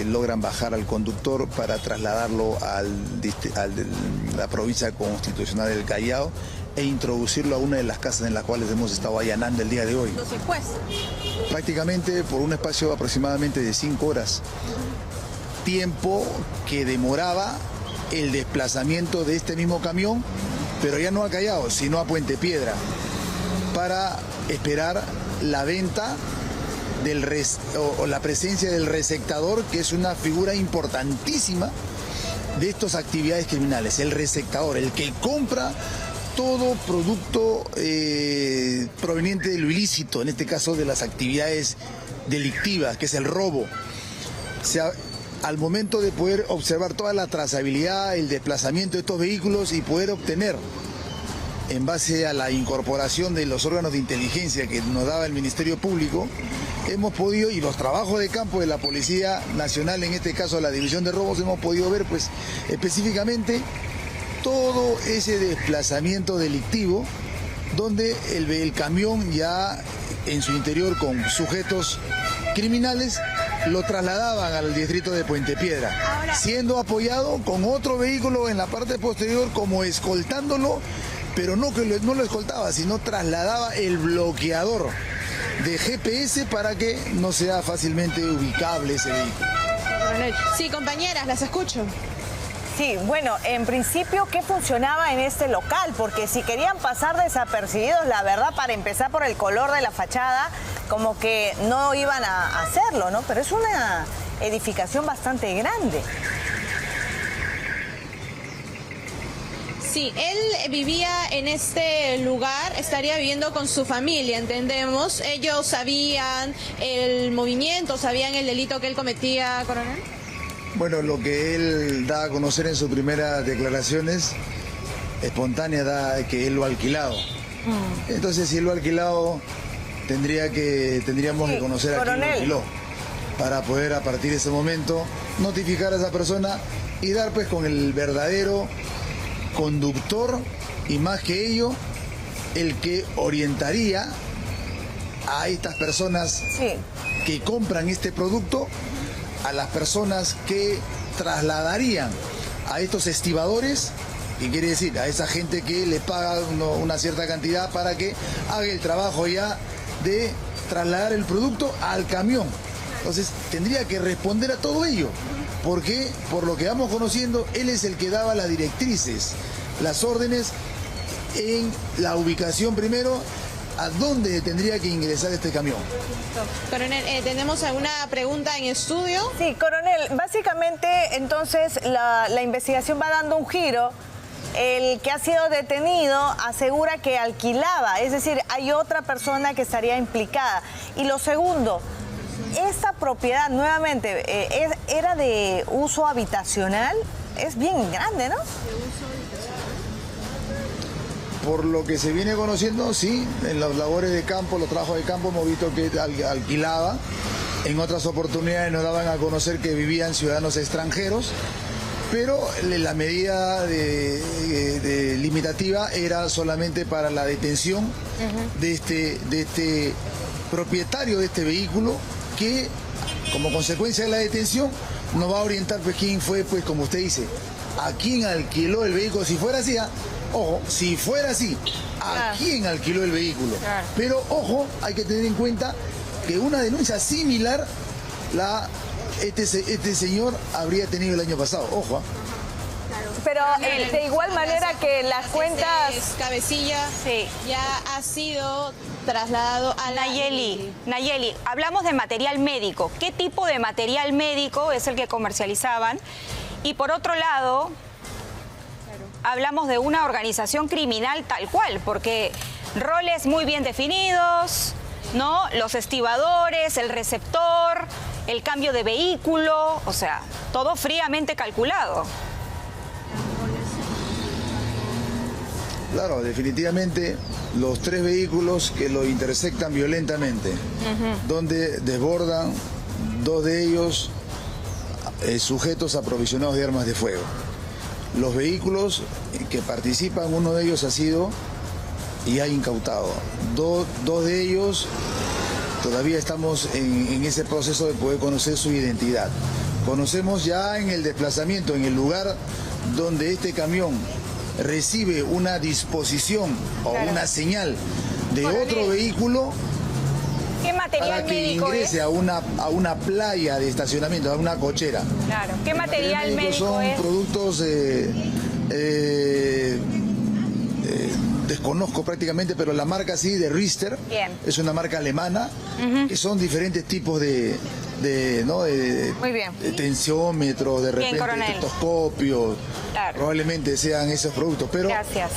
logran bajar al conductor para trasladarlo a la provincia constitucional del Callao e introducirlo a una de las casas en las cuales hemos estado allanando el día de hoy. Entonces, pues, prácticamente por un espacio aproximadamente de 5 horas, tiempo que demoraba el desplazamiento de este mismo camión, pero ya no a Callao, sino a Puente Piedra, para esperar la venta o la presencia del receptador, que es una figura importantísima de estas actividades criminales. El receptador, el que compra todo producto proveniente de lo ilícito, en este caso de las actividades delictivas, que es el robo. O sea, al momento de poder observar toda la trazabilidad, el desplazamiento de estos vehículos y poder obtener, en base a la incorporación de los órganos de inteligencia que nos daba el Ministerio Público, hemos podido, y los trabajos de campo de la Policía Nacional, en este caso la División de Robos, hemos podido ver pues específicamente todo ese desplazamiento delictivo, donde el camión ya en su interior con sujetos criminales lo trasladaban al distrito de Puente Piedra, siendo apoyado con otro vehículo en la parte posterior como escoltándolo, pero no lo escoltaba, sino trasladaba el bloqueador de GPS para que no sea fácilmente ubicable ese vehículo. Sí, compañeras, las escucho. Sí, bueno, en principio, ¿qué funcionaba en este local? Porque si querían pasar desapercibidos, la verdad, para empezar por el color de la fachada, como que no iban a hacerlo, ¿no? Pero es una edificación bastante grande. Sí, él vivía en este lugar, estaría viviendo con su familia, entendemos. ¿Ellos sabían el movimiento, sabían el delito que él cometía, coronel? Bueno, lo que él da a conocer en sus primeras declaraciones espontáneas da que él lo ha alquilado. Entonces, si él lo ha alquilado, tendríamos que conocer a quién lo alquiló para poder, a partir de ese momento, notificar a esa persona y dar pues con el verdadero conductor y, más que ello, el que orientaría a estas personas que compran este producto, a las personas que trasladarían a estos estibadores, que quiere decir a esa gente que le paga una cierta cantidad para que haga el trabajo ya de trasladar el producto al camión. Entonces tendría que responder a todo ello, porque por lo que vamos conociendo, él es el que daba las directrices, las órdenes en la ubicación primero, a dónde tendría que ingresar este camión. Coronel, ¿tenemos alguna pregunta en estudio? Sí, coronel, básicamente entonces la investigación va dando un giro. El que ha sido detenido asegura que alquilaba, es decir, hay otra persona que estaría implicada. Y lo segundo, esta propiedad nuevamente era de uso habitacional, es bien grande, ¿no? Por lo que se viene conociendo, sí, en las labores de campo, los trabajos de campo, hemos visto que alquilaba. En otras oportunidades nos daban a conocer que vivían ciudadanos extranjeros, pero la medida limitativa era solamente para la detención de este propietario de este vehículo, que como consecuencia de la detención nos va a orientar pues quién fue, pues como usted dice, a quién alquiló el vehículo. Si fuera así, ojo, si fuera así, ¿a quién alquiló el vehículo? Pero ojo, hay que tener en cuenta que una denuncia similar este señor habría tenido el año pasado, ojo. Pero de igual manera que las cuentas... Cabecilla ya ha sido trasladado a Nayeli, hablamos de material médico. ¿Qué tipo de material médico es el que comercializaban? Y por otro lado, hablamos de una organización criminal tal cual, porque roles muy bien definidos, ¿no? Los estibadores, el receptor, el cambio de vehículo, o sea, todo fríamente calculado. Claro, definitivamente los tres vehículos que lo intersectan violentamente, donde desbordan dos de ellos sujetos aprovisionados de armas de fuego. Los vehículos que participan, uno de ellos ha sido y ha incautado. Dos de ellos todavía estamos en ese proceso de poder conocer su identidad. Conocemos ya en el desplazamiento, en el lugar donde este camión recibe una disposición o una señal de otro vehículo ¿qué material para que médico ingrese es? a una playa de estacionamiento, a una cochera. Claro. ¿Qué material médico son es? Productos desconozco prácticamente, pero la marca sí, de Richter. Bien. Es una marca alemana, que son diferentes tipos de Muy bien. tensiómetros, de repente coronel. estetoscopios, probablemente sean esos productos, pero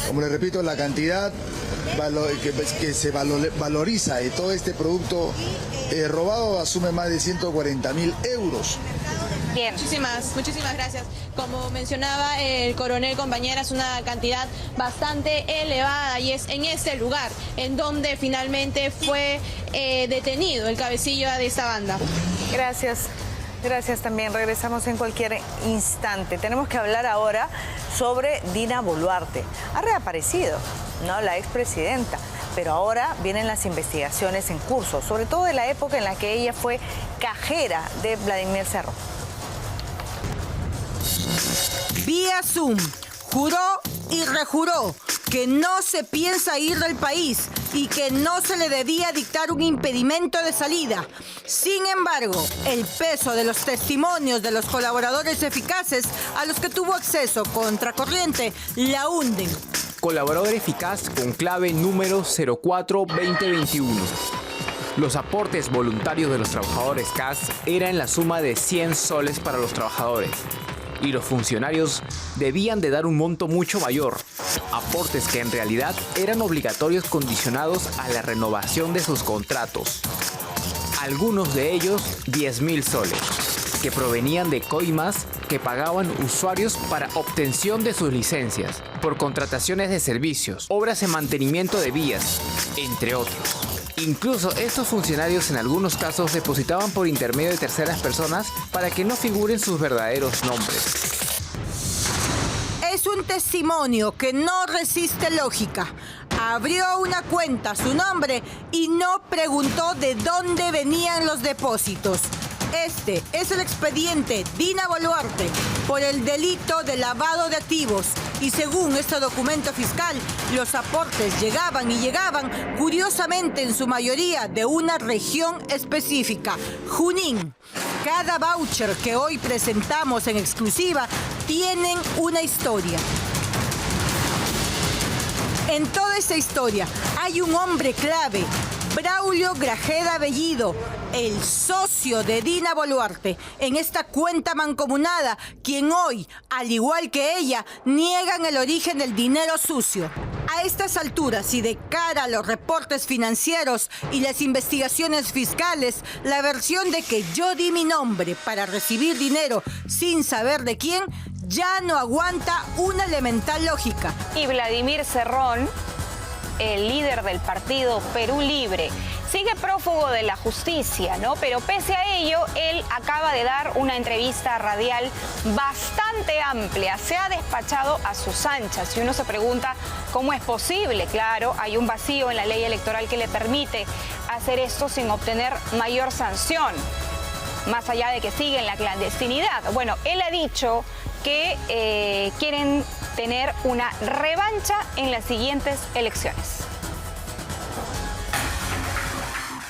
como les repito, la cantidad que se valoriza de todo este producto robado asume más de 140.000 euros. Bien. Muchísimas gracias. Como mencionaba el coronel, compañera, es una cantidad bastante elevada y es en este lugar en donde finalmente fue detenido el cabecilla de esta banda. Gracias también. Regresamos en cualquier instante. Tenemos que hablar ahora sobre Dina Boluarte. Ha reaparecido, ¿no? La expresidenta. Pero ahora vienen las investigaciones en curso, sobre todo de la época en la que ella fue cajera de Vladimir Cerrón. Vía Zoom, juró y rejuró que no se piensa ir del país y que no se le debía dictar un impedimento de salida. Sin embargo, el peso de los testimonios de los colaboradores eficaces a los que tuvo acceso contracorriente la hunden. Colaborador eficaz con clave número 04-2021. Los aportes voluntarios de los trabajadores CAS eran en la suma de 100 soles para los trabajadores y los funcionarios debían de dar un monto mucho mayor, aportes que en realidad eran obligatorios condicionados a la renovación de sus contratos. Algunos de ellos 10.000 soles, que provenían de coimas que pagaban usuarios para obtención de sus licencias, por contrataciones de servicios, obras de mantenimiento de vías, entre otros. Incluso estos funcionarios en algunos casos depositaban por intermedio de terceras personas para que no figuren sus verdaderos nombres. Es un testimonio que no resiste lógica. Abrió una cuenta a su nombre y no preguntó de dónde venían los depósitos. Este es el expediente Dina Boluarte por el delito de lavado de activos y según este documento fiscal, los aportes llegaban y llegaban, curiosamente en su mayoría, de una región específica, Junín. Cada voucher que hoy presentamos en exclusiva tienen una historia. En toda esta historia hay un hombre clave, Braulio Grajeda Bellido, el socio de Dina Boluarte, en esta cuenta mancomunada, quien hoy, al igual que ella, niegan el origen del dinero sucio. A estas alturas y de cara a los reportes financieros y las investigaciones fiscales, la versión de que yo di mi nombre para recibir dinero sin saber de quién ya no aguanta una elemental lógica. Y Vladimir Cerrón, el líder del partido Perú Libre, sigue prófugo de la justicia, ¿no? Pero pese a ello, él acaba de dar una entrevista radial bastante amplia. Se ha despachado a sus anchas y uno se pregunta cómo es posible. Claro, hay un vacío en la ley electoral que le permite hacer esto sin obtener mayor sanción, más allá de que sigue en la clandestinidad. Bueno, él ha dicho que quieren tener una revancha en las siguientes elecciones.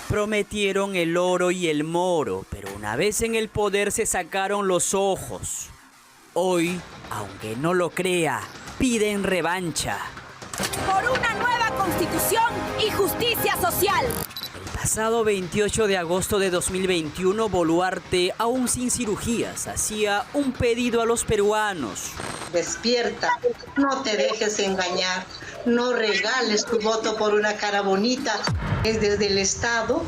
Prometieron el oro y el moro, pero una vez en el poder se sacaron los ojos. Hoy, aunque no lo crea, piden revancha. Por una nueva constitución y justicia social. Pasado 28 de agosto de 2021, Boluarte, aún sin cirugías, hacía un pedido a los peruanos. Despierta, no te dejes engañar, no regales tu voto por una cara bonita. Es desde el Estado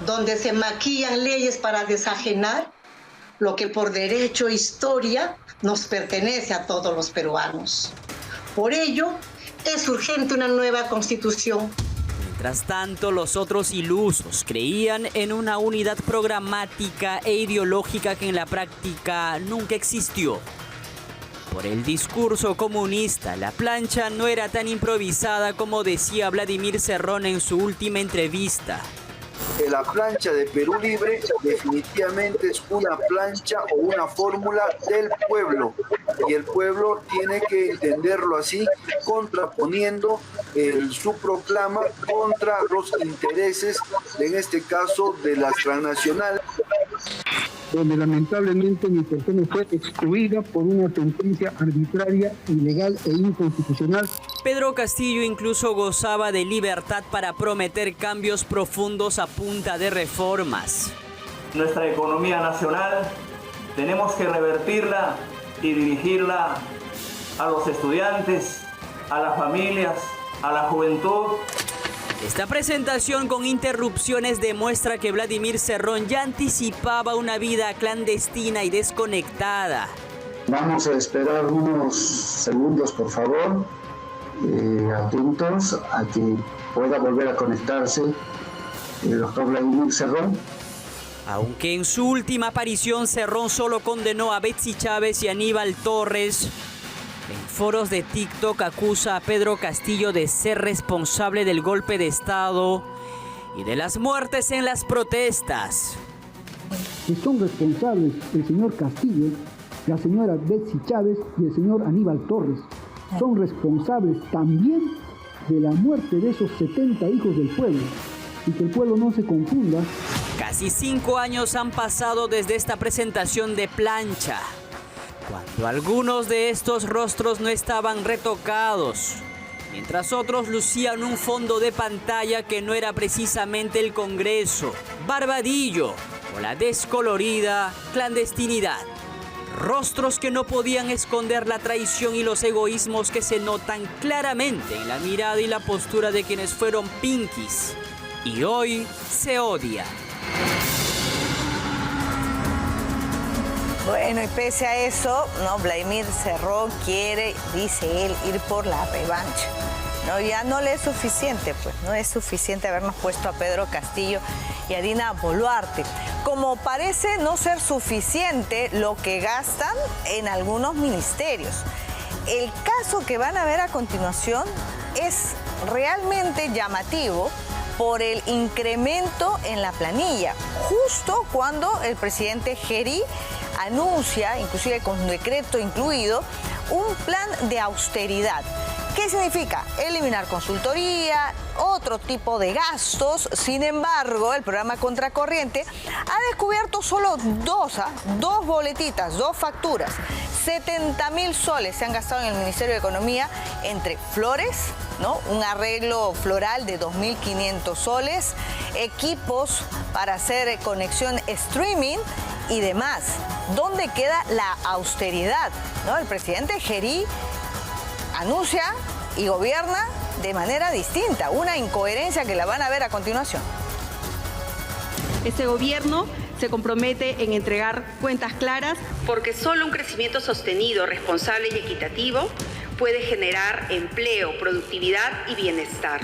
donde se maquillan leyes para desajenar lo que por derecho e historia nos pertenece a todos los peruanos. Por ello, es urgente una nueva constitución. Mientras tanto, los otros ilusos creían en una unidad programática e ideológica que en la práctica nunca existió. Por el discurso comunista, la plancha no era tan improvisada como decía Vladimir Cerrón en su última entrevista. La plancha de Perú Libre definitivamente es una plancha o una fórmula del pueblo y el pueblo tiene que entenderlo así, contraponiendo su proclama contra los intereses, en este caso de las transnacionales. Donde lamentablemente mi persona fue excluida por una sentencia arbitraria, ilegal e inconstitucional. Pedro Castillo incluso gozaba de libertad para prometer cambios profundos a punta de reformas. Nuestra economía nacional tenemos que revertirla y dirigirla a los estudiantes, a las familias, a la juventud. Esta presentación con interrupciones demuestra que Vladimir Cerrón ya anticipaba una vida clandestina y desconectada. Vamos a esperar unos segundos, por favor, atentos a que pueda volver a conectarse el doctor Vladimir Cerrón. Aunque en su última aparición Cerrón solo condenó a Betsy Chávez y Aníbal Torres, en foros de TikTok acusa a Pedro Castillo de ser responsable del golpe de Estado y de las muertes en las protestas. Que son responsables el señor Castillo, la señora Betsy Chávez y el señor Aníbal Torres. Son responsables también de la muerte de esos 70 hijos del pueblo. Y que el pueblo no se confunda. Casi 5 años han pasado desde esta presentación de plancha, cuando algunos de estos rostros no estaban retocados, mientras otros lucían un fondo de pantalla que no era precisamente el Congreso, Barbadillo o la descolorida clandestinidad. Rostros que no podían esconder la traición y los egoísmos que se notan claramente en la mirada y la postura de quienes fueron pinkies y hoy se odian. Bueno, y pese a eso, no, Vladimir Cerrón quiere, dice él, ir por la revancha. No, ya no le es suficiente, pues, no es suficiente habernos puesto a Pedro Castillo y a Dina Boluarte. Como parece no ser suficiente lo que gastan en algunos ministerios. El caso que van a ver a continuación es realmente llamativo por el incremento en la planilla, justo cuando el presidente Geri anuncia, inclusive con decreto incluido, un plan de austeridad. ¿Qué significa? Eliminar consultoría, otro tipo de gastos. Sin embargo, el programa Contracorriente ha descubierto solo dos boletitas, dos facturas. 70.000 soles se han gastado en el Ministerio de Economía entre flores, ¿no? Un arreglo floral de 2.500 soles, equipos para hacer conexión streaming y demás. ¿Dónde queda la austeridad? ¿No? El presidente Geri anuncia y gobierna de manera distinta, una incoherencia que la van a ver a continuación. Este gobierno se compromete en entregar cuentas claras porque solo un crecimiento sostenido, responsable y equitativo puede generar empleo, productividad y bienestar.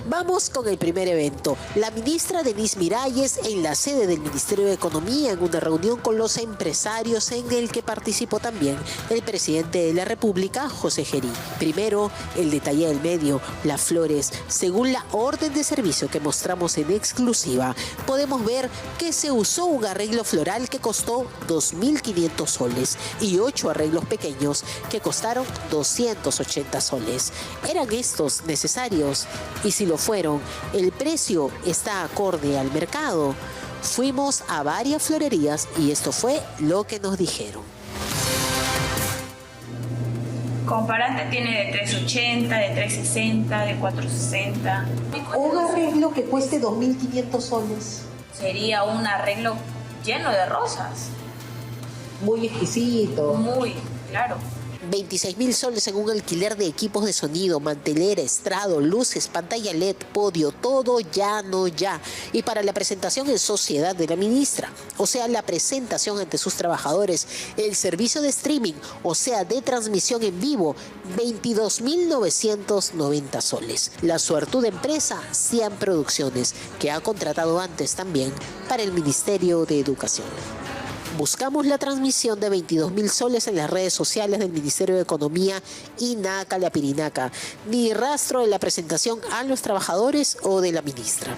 Vamos con el primer evento. La ministra Denise Miralles en la sede del Ministerio de Economía en una reunión con los empresarios en el que participó también el presidente de la República, José Geri. Primero, el detalle del medio, las flores. Según la orden de servicio que mostramos en exclusiva, podemos ver que se usó un arreglo floral que costó 2.500 soles y 8 arreglos pequeños que costaron 280 soles. ¿Eran estos necesarios? Y si lo fueron, ¿el precio está acorde al mercado? Fuimos a varias florerías y esto fue lo que nos dijeron. Comparante tiene de 380, de 360, de 460. ¿Un arreglo que cueste 2.500 soles? Sería un arreglo lleno de rosas. Muy exquisito. Muy, claro. 26.000 soles en un alquiler de equipos de sonido, mantelera, estrado, luces, pantalla LED, podio, todo ya no ya. Y para la presentación en sociedad de la ministra, o sea, la presentación ante sus trabajadores, el servicio de streaming, o sea, de transmisión en vivo, 22.990 soles. La suertuda empresa Cian Producciones, que ha contratado antes también para el Ministerio de Educación. Buscamos la transmisión de 22.000 soles en las redes sociales del Ministerio de Economía y naca la pirinaca, ni rastro de la presentación a los trabajadores o de la ministra.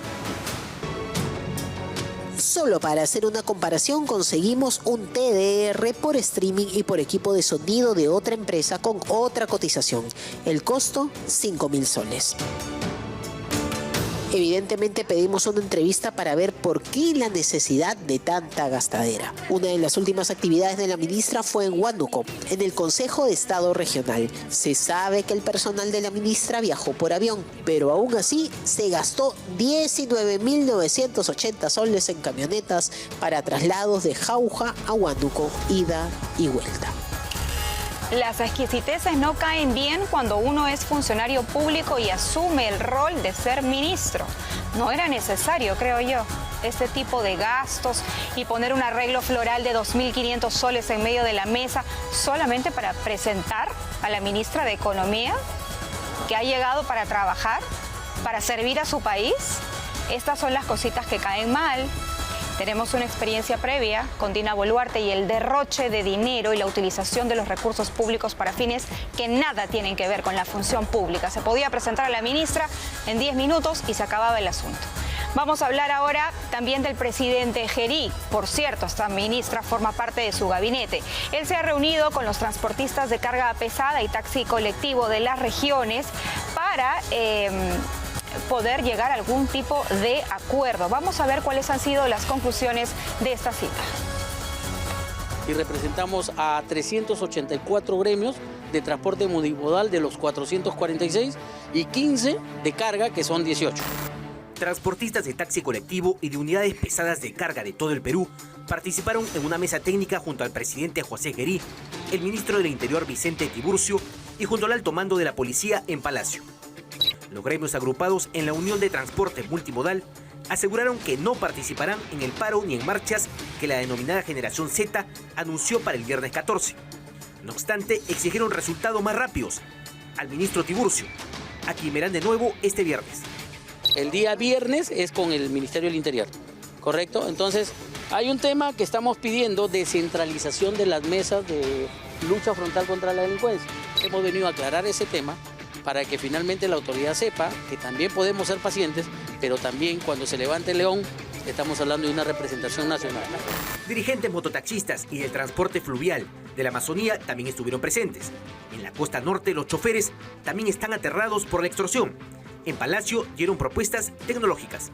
Solo para hacer una comparación conseguimos un TDR por streaming y por equipo de sonido de otra empresa con otra cotización. El costo, 5.000 soles. Evidentemente pedimos una entrevista para ver por qué la necesidad de tanta gastadera. Una de las últimas actividades de la ministra fue en Huánuco, en el Consejo de Estado Regional. Se sabe que el personal de la ministra viajó por avión, pero aún así se gastó 19.980 soles en camionetas para traslados de Jauja a Huánuco, ida y vuelta. Las exquisiteces no caen bien cuando uno es funcionario público y asume el rol de ser ministro. No era necesario, creo yo, este tipo de gastos y poner un arreglo floral de 2.500 soles en medio de la mesa solamente para presentar a la ministra de Economía, que ha llegado para trabajar, para servir a su país. Estas son las cositas que caen mal. Tenemos una experiencia previa con Dina Boluarte y el derroche de dinero y la utilización de los recursos públicos para fines que nada tienen que ver con la función pública. Se podía presentar a la ministra en 10 minutos y se acababa el asunto. Vamos a hablar ahora también del presidente Geri. Por cierto, esta ministra forma parte de su gabinete. Él se ha reunido con los transportistas de carga pesada y taxi colectivo de las regiones para poder llegar a algún tipo de acuerdo. Vamos a ver cuáles han sido las conclusiones de esta cita. Y representamos a 384 gremios de transporte multimodal de los 446 y 15 de carga, que son 18. Transportistas de taxi colectivo y de unidades pesadas de carga de todo el Perú participaron en una mesa técnica junto al presidente José Gerí, el ministro del Interior Vicente Tiburcio y junto al alto mando de la policía en Palacio. Los gremios agrupados en la Unión de Transporte Multimodal aseguraron que no participarán en el paro ni en marchas que la denominada Generación Z anunció para el viernes 14. No obstante, exigieron resultados más rápidos al ministro Tiburcio, a quien verán de nuevo este viernes. El día viernes es con el Ministerio del Interior, ¿correcto? Entonces, hay un tema que estamos pidiendo, descentralización de las mesas de lucha frontal contra la delincuencia. Hemos venido a aclarar ese tema para que finalmente la autoridad sepa que también podemos ser pacientes, pero también cuando se levante el león, estamos hablando de una representación nacional. Dirigentes mototaxistas y del transporte fluvial de la Amazonía también estuvieron presentes. En la costa norte, los choferes también están aterrados por la extorsión. En Palacio dieron propuestas tecnológicas.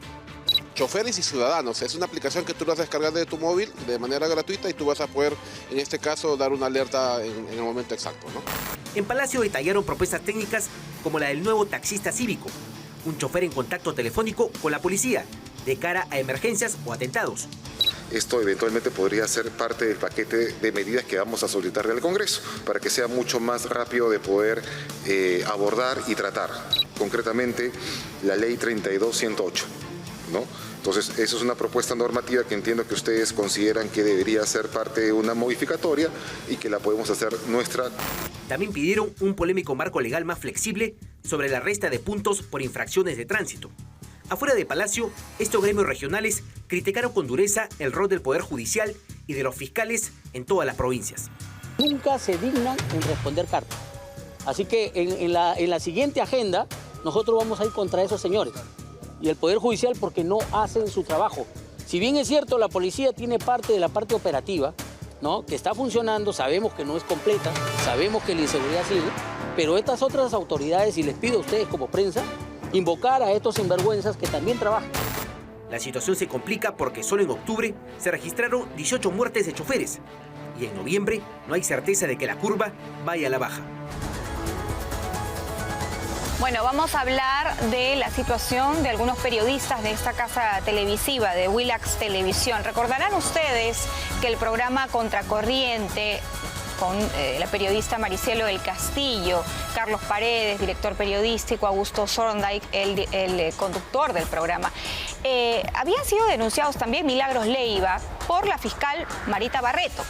Choferes y ciudadanos, es una aplicación que tú vas a descargar de tu móvil de manera gratuita y tú vas a poder, en este caso, dar una alerta en el momento exacto, ¿no? En Palacio detallaron propuestas técnicas como la del nuevo taxista cívico, un chofer en contacto telefónico con la policía de cara a emergencias o atentados. Esto eventualmente podría ser parte del paquete de medidas que vamos a solicitarle al Congreso para que sea mucho más rápido de poder abordar y tratar. Concretamente, la ley 32108, ¿no? Entonces, eso es una propuesta normativa que entiendo que ustedes consideran que debería ser parte de una modificatoria y que la podemos hacer nuestra. También pidieron un polémico marco legal más flexible sobre la resta de puntos por infracciones de tránsito. Afuera de Palacio, estos gremios regionales criticaron con dureza el rol del Poder Judicial y de los fiscales en todas las provincias. Nunca se dignan en responder cartas. Así que en la siguiente agenda nosotros vamos a ir contra esos señores. Y el Poder Judicial porque no hacen su trabajo. Si bien es cierto, la policía tiene parte de la parte operativa, ¿no?, que está funcionando, sabemos que no es completa, sabemos que la inseguridad sigue, pero estas otras autoridades, y les pido a ustedes como prensa, invocar a estos sinvergüenzas que también trabajan. La situación se complica porque solo en octubre se registraron 18 muertes de choferes y en noviembre no hay certeza de que la curva vaya a la baja. Bueno, vamos a hablar de la situación de algunos periodistas de esta casa televisiva, de Willax Televisión. Recordarán ustedes que el programa Contracorriente, con la periodista Maricielo del Castillo, Carlos Paredes, director periodístico, Augusto Thorndike, el conductor del programa, habían sido denunciados también Milagros Leiva por la fiscal Marita Barreto.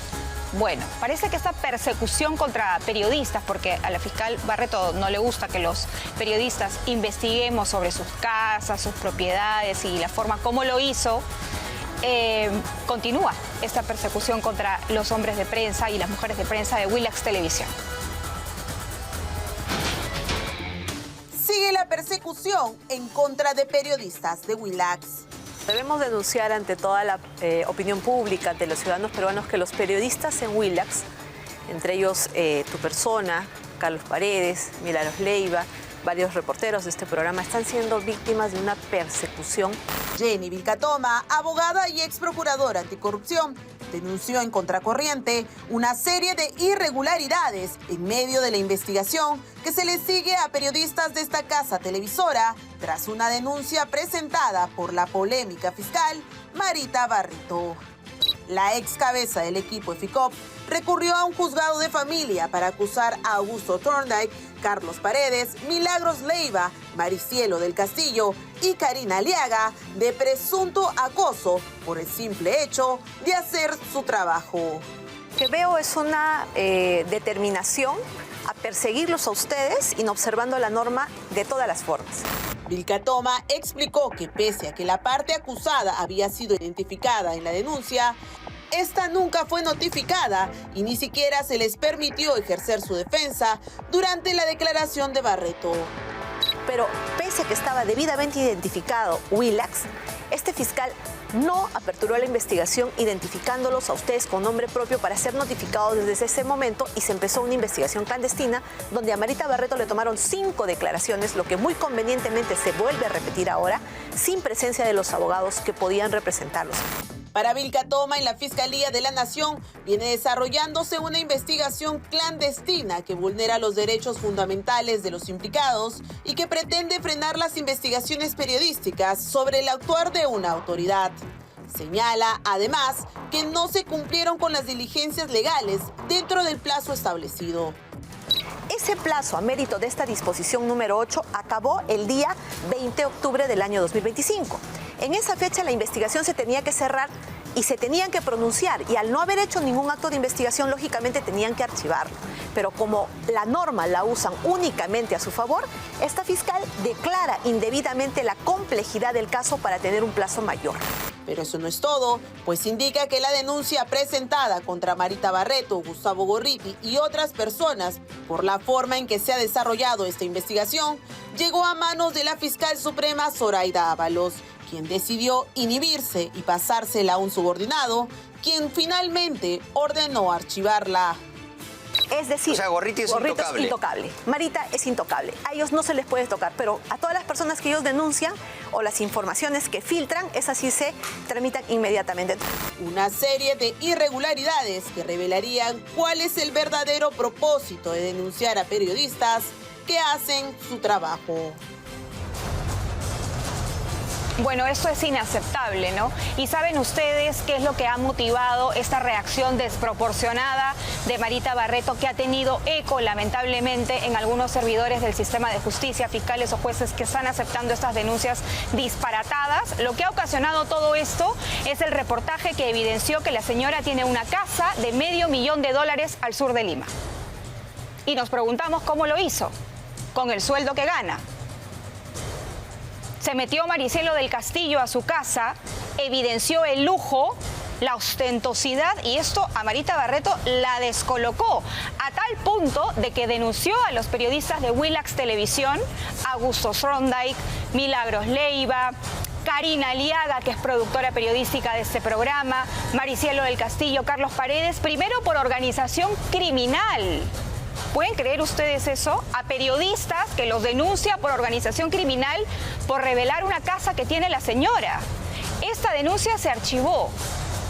Bueno, parece que esta persecución contra periodistas, porque a la fiscal Barreto no le gusta que los periodistas investiguemos sobre sus casas, sus propiedades y la forma como lo hizo, continúa esta persecución contra los hombres de prensa y las mujeres de prensa de Willax Televisión. Sigue la persecución en contra de periodistas de Willax. Debemos denunciar ante toda la opinión pública, ante los ciudadanos peruanos, que los periodistas en Willax, entre ellos tu persona, Carlos Paredes, Milagros Leiva, varios reporteros de este programa, están siendo víctimas de una persecución. Jenny Vilcatoma, abogada y ex procuradora anticorrupción, denunció en Contracorriente una serie de irregularidades en medio de la investigación que se le sigue a periodistas de esta casa televisora tras una denuncia presentada por la polémica fiscal Marita Barreto. La ex cabeza del equipo EFICOP recurrió a un juzgado de familia para acusar a Augusto Thorndike, Carlos Paredes, Milagros Leiva, Maricielo del Castillo y Karina Aliaga de presunto acoso por el simple hecho de hacer su trabajo. Lo que veo es una determinación a perseguirlos a ustedes inobservando la norma de todas las formas. Vilcatoma explicó que pese a que la parte acusada había sido identificada en la denuncia, esta nunca fue notificada y ni siquiera se les permitió ejercer su defensa durante la declaración de Barreto. Pero pese a que estaba debidamente identificado Willax, este fiscal no aperturó la investigación identificándolos a ustedes con nombre propio para ser notificados desde ese momento, y se empezó una investigación clandestina donde a Marita Barreto le tomaron 5 declaraciones, lo que muy convenientemente se vuelve a repetir ahora, sin presencia de los abogados que podían representarlos. Para Vilcatoma, en la Fiscalía de la Nación viene desarrollándose una investigación clandestina que vulnera los derechos fundamentales de los implicados y que pretende frenar las investigaciones periodísticas sobre el actuar de una autoridad. Señala, además, que no se cumplieron con las diligencias legales dentro del plazo establecido. Ese plazo, a mérito de esta disposición número 8, acabó el día 20 de octubre del año 2025. En esa fecha la investigación se tenía que cerrar y se tenían que pronunciar, y al no haber hecho ningún acto de investigación, lógicamente tenían que archivarlo. Pero como la norma la usan únicamente a su favor, esta fiscal declara indebidamente la complejidad del caso para tener un plazo mayor. Pero eso no es todo, pues indica que la denuncia presentada contra Marita Barreto, Gustavo Gorriti y otras personas por la forma en que se ha desarrollado esta investigación llegó a manos de la fiscal suprema Zoraida Ábalos, quien decidió inhibirse y pasársela a un subordinado, quien finalmente ordenó archivarla. Es decir, o sea, Gorriti es intocable. Marita es intocable. A ellos no se les puede tocar, pero a todas las personas que ellos denuncian o las informaciones que filtran, esas sí se tramitan inmediatamente. Una serie de irregularidades que revelarían cuál es el verdadero propósito de denunciar a periodistas que hacen su trabajo. Bueno, esto es inaceptable, ¿no? Y ¿saben ustedes qué es lo que ha motivado esta reacción desproporcionada de Marita Barreto, que ha tenido eco, lamentablemente, en algunos servidores del sistema de justicia, fiscales o jueces que están aceptando estas denuncias disparatadas? Lo que ha ocasionado todo esto es el reportaje que evidenció que la señora tiene una casa de $500,000 al sur de Lima. Y nos preguntamos cómo lo hizo, con el sueldo que gana. Se metió Maricielo del Castillo a su casa, evidenció el lujo, la ostentosidad, y esto a Marita Barreto la descolocó a tal punto de que denunció a los periodistas de Willax Televisión, Augusto Thorndike, Milagros Leiva, Karina Aliaga, que es productora periodística de este programa, Maricielo del Castillo, Carlos Paredes, primero por organización criminal. ¿Pueden creer ustedes eso? A periodistas que los denuncia por organización criminal por revelar una casa que tiene la señora. Esta denuncia se archivó,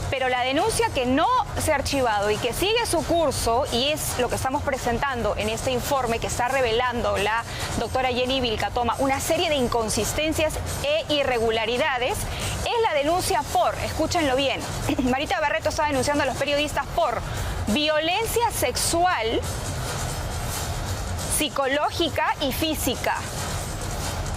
pero la denuncia que no se ha archivado y que sigue su curso, y es lo que estamos presentando en este informe que está revelando la doctora Jenny Vilcatoma, una serie de inconsistencias e irregularidades, es la denuncia por, escúchenlo bien, Marita Barreto está denunciando a los periodistas por violencia sexual, psicológica y física.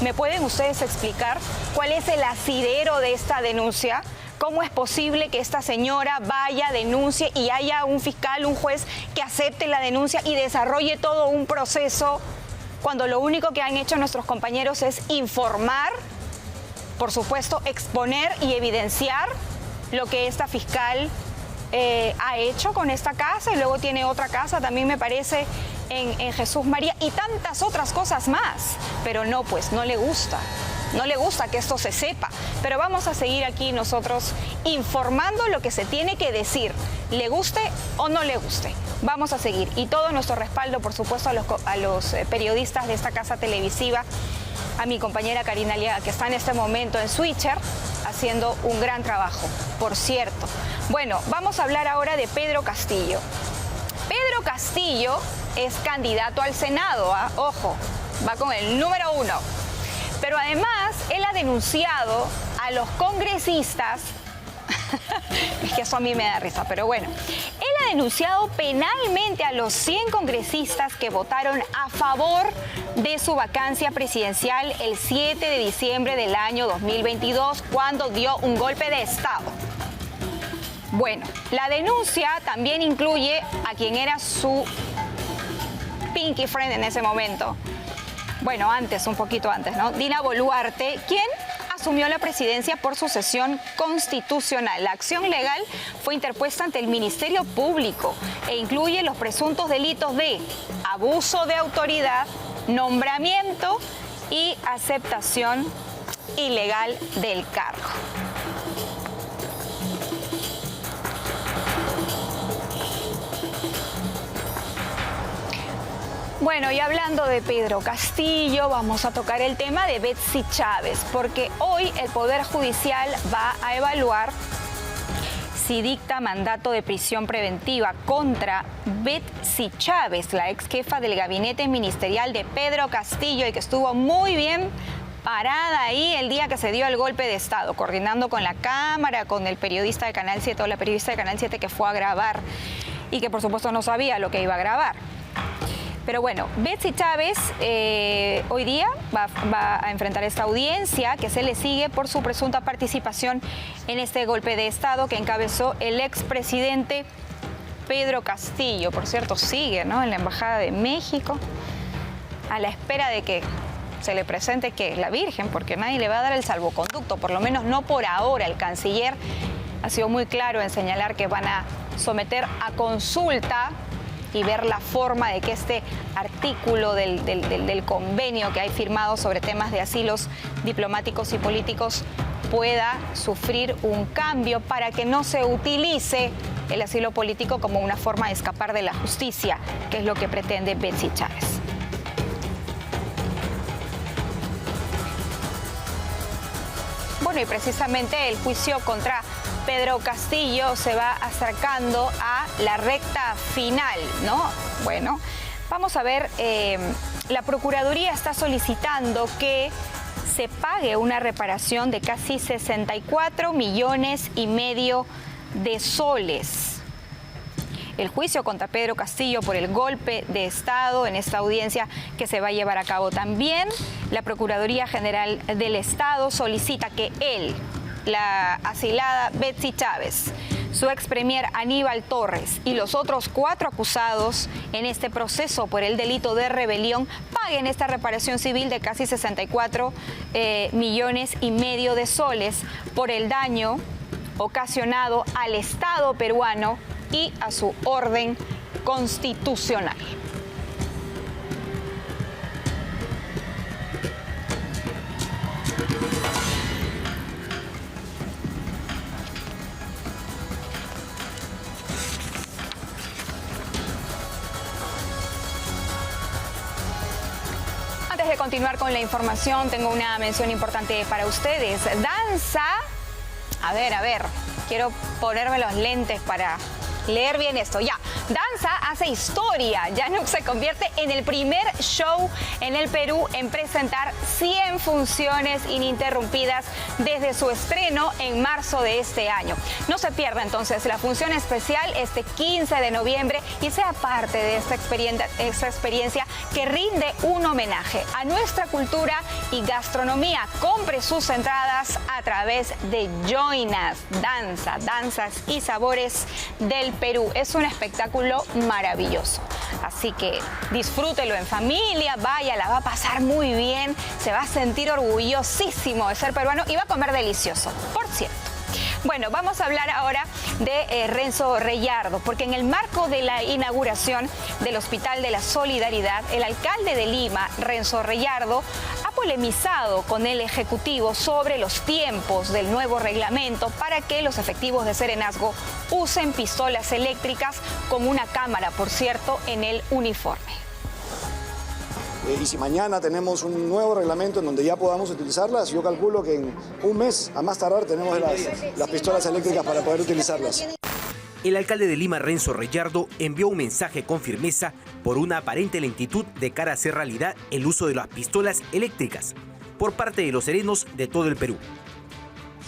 ¿Me pueden ustedes explicar cuál es el asidero de esta denuncia? ¿Cómo es posible que esta señora vaya, denuncie y haya un fiscal, un juez que acepte la denuncia y desarrolle todo un proceso, cuando lo único que han hecho nuestros compañeros es informar, por supuesto, exponer y evidenciar lo que esta fiscal ha hecho con esta casa, y luego tiene otra casa, también me parece, en Jesús María, y tantas otras cosas más? Pero no, pues no le gusta que esto se sepa. Pero vamos a seguir aquí nosotros informando lo que se tiene que decir, le guste o no le guste. Vamos a seguir, y todo nuestro respaldo, por supuesto, a los periodistas de esta casa televisiva, a mi compañera Karina Aliaga, que está en este momento en Switcher haciendo un gran trabajo, por cierto. Bueno, vamos a hablar ahora de Pedro Castillo. Pedro Castillo es candidato al Senado, ¿eh? Ojo, va con el número 1. Pero además, él ha denunciado a los congresistas, es que eso a mí me da risa, pero bueno, él ha denunciado penalmente a los 100 congresistas que votaron a favor de su vacancia presidencial el 7 de diciembre del año 2022, cuando dio un golpe de Estado. Bueno, la denuncia también incluye a quien era su pinky friend en ese momento. Bueno, un poquito antes, ¿no? Dina Boluarte, quien asumió la presidencia por sucesión constitucional. La acción legal fue interpuesta ante el Ministerio Público e incluye los presuntos delitos de abuso de autoridad, nombramiento y aceptación ilegal del cargo. Bueno, y hablando de Pedro Castillo, vamos a tocar el tema de Betsy Chávez, porque hoy el Poder Judicial va a evaluar si dicta mandato de prisión preventiva contra Betsy Chávez, la ex jefa del gabinete ministerial de Pedro Castillo, y que estuvo muy bien parada ahí el día que se dio el golpe de Estado, coordinando con la cámara, con el periodista de Canal 7 o la periodista de Canal 7 que fue a grabar y que por supuesto no sabía lo que iba a grabar. Pero bueno, Betsy Chávez hoy día va a enfrentar esta audiencia que se le sigue por su presunta participación en este golpe de Estado que encabezó el expresidente Pedro Castillo. Por cierto, sigue, ¿no?, en la Embajada de México a la espera de que se le presente que la Virgen, porque nadie le va a dar el salvoconducto, por lo menos no por ahora. El canciller ha sido muy claro en señalar que van a someter a consulta y ver la forma de que este artículo del convenio que hay firmado sobre temas de asilos diplomáticos y políticos pueda sufrir un cambio para que no se utilice el asilo político como una forma de escapar de la justicia, que es lo que pretende Betsy Chávez. Bueno, y precisamente el juicio contra Pedro Castillo se va acercando a la recta final, ¿no? Bueno, vamos a ver, la Procuraduría está solicitando que se pague una reparación de casi 64,5 millones de soles. El juicio contra Pedro Castillo por el golpe de Estado en esta audiencia que se va a llevar a cabo también. La Procuraduría General del Estado solicita que él, la asilada Betsy Chávez, su ex premier Aníbal Torres y los otros 4 acusados en este proceso por el delito de rebelión paguen esta reparación civil de casi 64,5 millones de soles por el daño ocasionado al Estado peruano y a su orden constitucional. Antes de continuar con la información, tengo una mención importante para ustedes. Danza, a ver, quiero ponerme los lentes para leer bien esto. Ya, Danza hace historia. Yanuk se convierte en el primer show en el Perú en presentar 100 funciones ininterrumpidas desde su estreno en marzo de este año. No se pierda entonces la función especial este 15 de noviembre y sea parte de esta experiencia que rinde un homenaje a nuestra cultura y gastronomía. Compre sus entradas a través de Join Us. Danza, danzas y sabores del Perú. Es un espectáculo maravilloso. Así que disfrútelo en familia, vaya, la va a pasar muy bien, se va a sentir orgullosísimo de ser peruano y va a comer delicioso, por cierto. Bueno, vamos a hablar ahora de Renzo Reyardo, porque en el marco de la inauguración del Hospital de la Solidaridad, el alcalde de Lima, Renzo Reyardo, ha polemizado con el Ejecutivo sobre los tiempos del nuevo reglamento para que los efectivos de Serenazgo usen pistolas eléctricas con una cámara, por cierto, en el uniforme. Y si mañana tenemos un nuevo reglamento en donde ya podamos utilizarlas, yo calculo que en un mes, a más tardar, tenemos las pistolas eléctricas para poder utilizarlas. El alcalde de Lima, Renzo Reyardo, envió un mensaje con firmeza por una aparente lentitud de cara a hacer realidad el uso de las pistolas eléctricas por parte de los serenos de todo el Perú.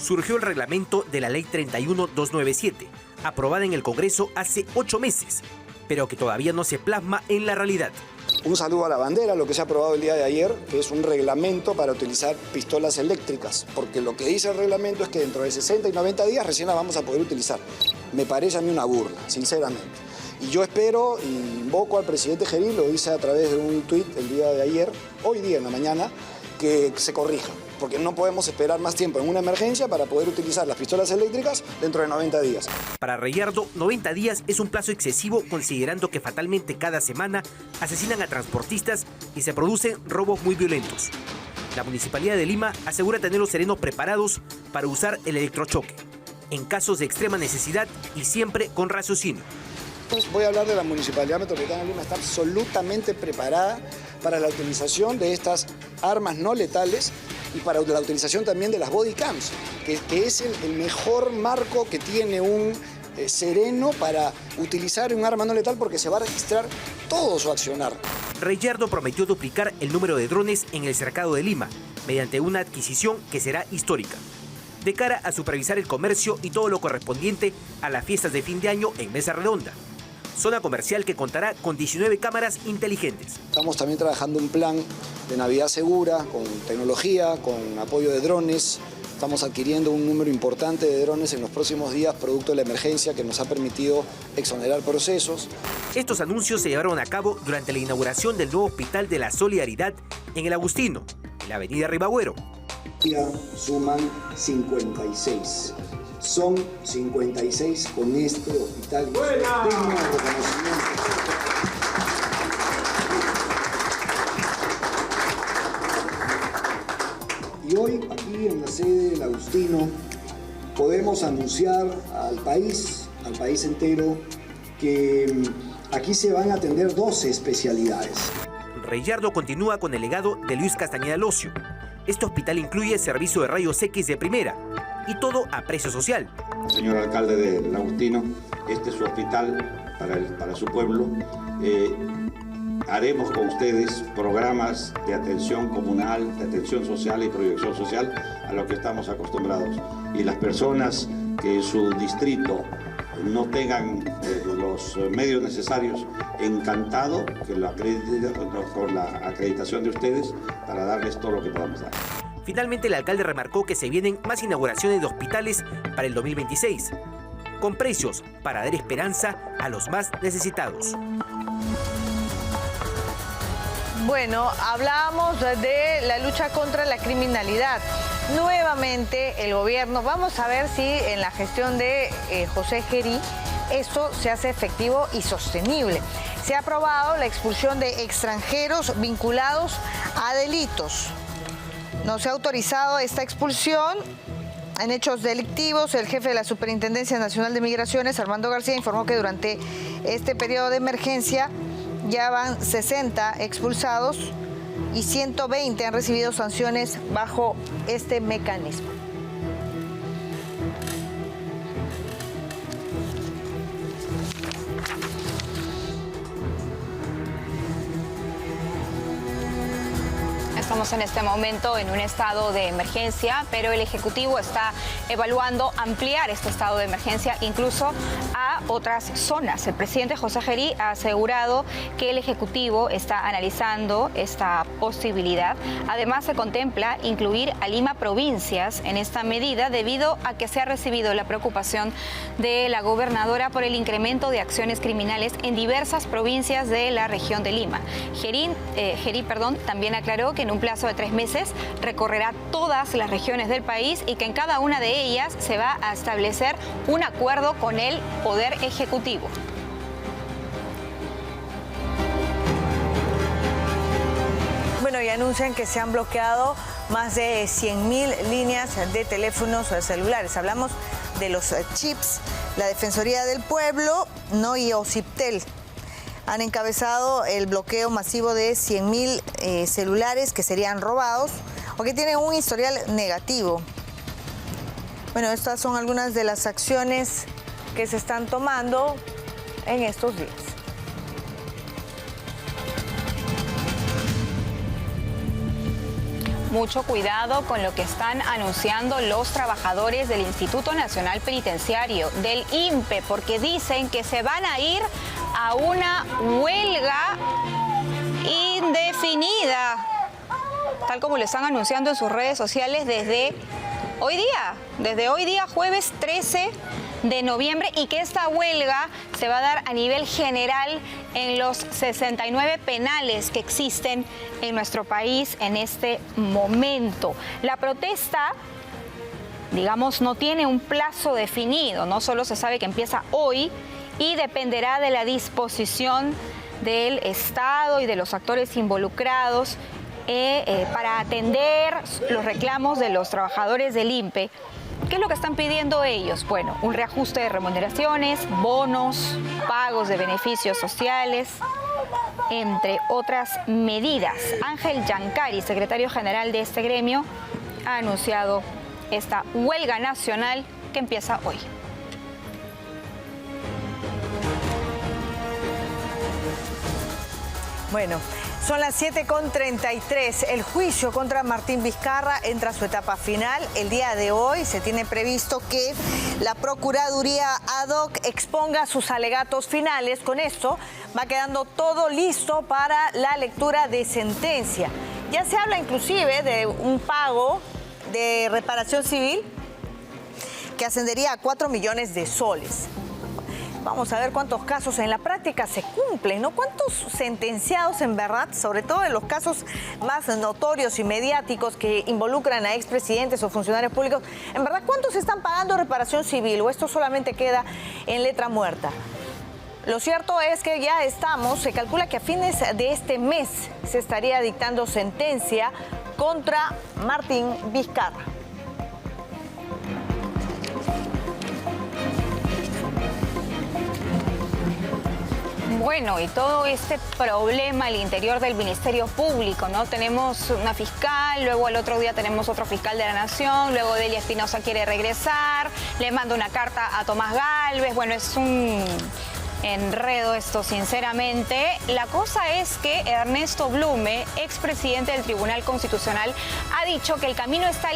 Surgió el reglamento de la Ley 31297, aprobada en el Congreso hace 8 meses, pero que todavía no se plasma en la realidad. Un saludo a la bandera, lo que se ha aprobado el día de ayer, que es un reglamento para utilizar pistolas eléctricas, porque lo que dice el reglamento es que dentro de 60 y 90 días recién las vamos a poder utilizar. Me parece a mí una burla, sinceramente. Y yo espero y invoco al presidente Gerí, lo hice a través de un tuit el día de ayer, hoy día en la mañana, que se corrija, porque no podemos esperar más tiempo en una emergencia para poder utilizar las pistolas eléctricas dentro de 90 días. Para Reyardo, 90 días es un plazo excesivo considerando que fatalmente cada semana asesinan a transportistas y se producen robos muy violentos. La Municipalidad de Lima asegura tener los serenos preparados para usar el electrochoque, en casos de extrema necesidad y siempre con raciocinio. Voy a hablar de la Municipalidad Metropolitana de Lima, está absolutamente preparada para la utilización de estas armas no letales y para la utilización también de las body cams, que es el mejor marco que tiene un sereno para utilizar un arma no letal porque se va a registrar todo su accionar. Reyardo prometió duplicar el número de drones en el cercado de Lima, mediante una adquisición que será histórica, de cara a supervisar el comercio y todo lo correspondiente a las fiestas de fin de año en Mesa Redonda. Zona comercial que contará con 19 cámaras inteligentes. Estamos también trabajando un plan de Navidad segura, con tecnología, con apoyo de drones. Estamos adquiriendo un número importante de drones en los próximos días, producto de la emergencia que nos ha permitido exonerar procesos. Estos anuncios se llevaron a cabo durante la inauguración del nuevo Hospital de la Solidaridad en El Agustino, en la avenida Ribagüero. Ya suman 56. Son 56 con este hospital. Y hoy, aquí en la sede del Agustino, podemos anunciar al país entero, que aquí se van a atender 12 especialidades. Reyardo continúa con el legado de Luis Castañeda Locio. Este hospital incluye servicio de rayos X de primera y todo a precio social. Señor alcalde del Agustino, este es su hospital para su pueblo. Haremos con ustedes programas de atención comunal, de atención social y proyección social a lo que estamos acostumbrados. Y las personas que en su distrito no tengan los medios necesarios, encantado que lo acrediten con la acreditación de ustedes para darles todo lo que podamos dar. Finalmente, el alcalde remarcó que se vienen más inauguraciones de hospitales para el 2026, con precios para dar esperanza a los más necesitados. Bueno, hablábamos de la lucha contra la criminalidad. Nuevamente el gobierno, vamos a ver si en la gestión de José Gerí esto se hace efectivo y sostenible. Se ha aprobado la expulsión de extranjeros vinculados a delitos. No se ha autorizado esta expulsión en hechos delictivos. El jefe de la Superintendencia Nacional de Migraciones, Armando García, informó que durante este periodo de emergencia ya van 60 expulsados y 120 han recibido sanciones bajo este mecanismo. Estamos en este momento en un estado de emergencia, pero el Ejecutivo está evaluando ampliar este estado de emergencia incluso a otras zonas. El presidente José Gerí ha asegurado que el Ejecutivo está analizando esta posibilidad. Además, se contempla incluir a Lima provincias en esta medida debido a que se ha recibido la preocupación de la gobernadora por el incremento de acciones criminales en diversas provincias de la región de Lima. Gerí también aclaró que en un plazo de 3 meses recorrerá todas las regiones del país y que en cada una de ellas se va a establecer un acuerdo con el Poder Ejecutivo. Bueno, y anuncian que se han bloqueado más de 100.000 líneas de teléfonos celulares. Hablamos de los chips. La Defensoría del Pueblo, y Ociptel han encabezado el bloqueo masivo de 100.000 celulares que serían robados o que tienen un historial negativo. Bueno, estas son algunas de las acciones que se están tomando en estos días. Mucho cuidado con lo que están anunciando los trabajadores del Instituto Nacional Penitenciario, del INPE, porque dicen que se van a ir a una huelga indefinida, tal como lo están anunciando en sus redes sociales desde hoy día, jueves 13 de noviembre, y que esta huelga se va a dar a nivel general en los 69 penales que existen en nuestro país en este momento. La protesta, digamos, no tiene un plazo definido, no solo se sabe que empieza hoy y dependerá de la disposición del Estado y de los actores involucrados para atender los reclamos de los trabajadores del INPE. ¿Qué es lo que están pidiendo ellos? Bueno, un reajuste de remuneraciones, bonos, pagos de beneficios sociales, entre otras medidas. Ángel Yancari, secretario general de este gremio, ha anunciado esta huelga nacional que empieza hoy. Bueno, son las 7:33. El juicio contra Martín Vizcarra entra a su etapa final. El día de hoy se tiene previsto que la Procuraduría ad hoc exponga sus alegatos finales. Con esto va quedando todo listo para la lectura de sentencia. Ya se habla inclusive de un pago de reparación civil que ascendería a 4 millones de soles. Vamos a ver cuántos casos en la práctica se cumplen, ¿no? ¿Cuántos sentenciados en verdad, sobre todo en los casos más notorios y mediáticos que involucran a expresidentes o funcionarios públicos, en verdad cuántos están pagando reparación civil o esto solamente queda en letra muerta? Lo cierto es que ya se calcula que a fines de este mes se estaría dictando sentencia contra Martín Vizcarra. Bueno, y todo este problema al interior del Ministerio Público, ¿no? Tenemos una fiscal, luego al otro día tenemos otro fiscal de la Nación, luego Delia Espinosa quiere regresar, le manda una carta a Tomás Gálvez. Bueno, es un enredo esto, sinceramente. La cosa es que Ernesto Blume, expresidente del Tribunal Constitucional, ha dicho que el camino está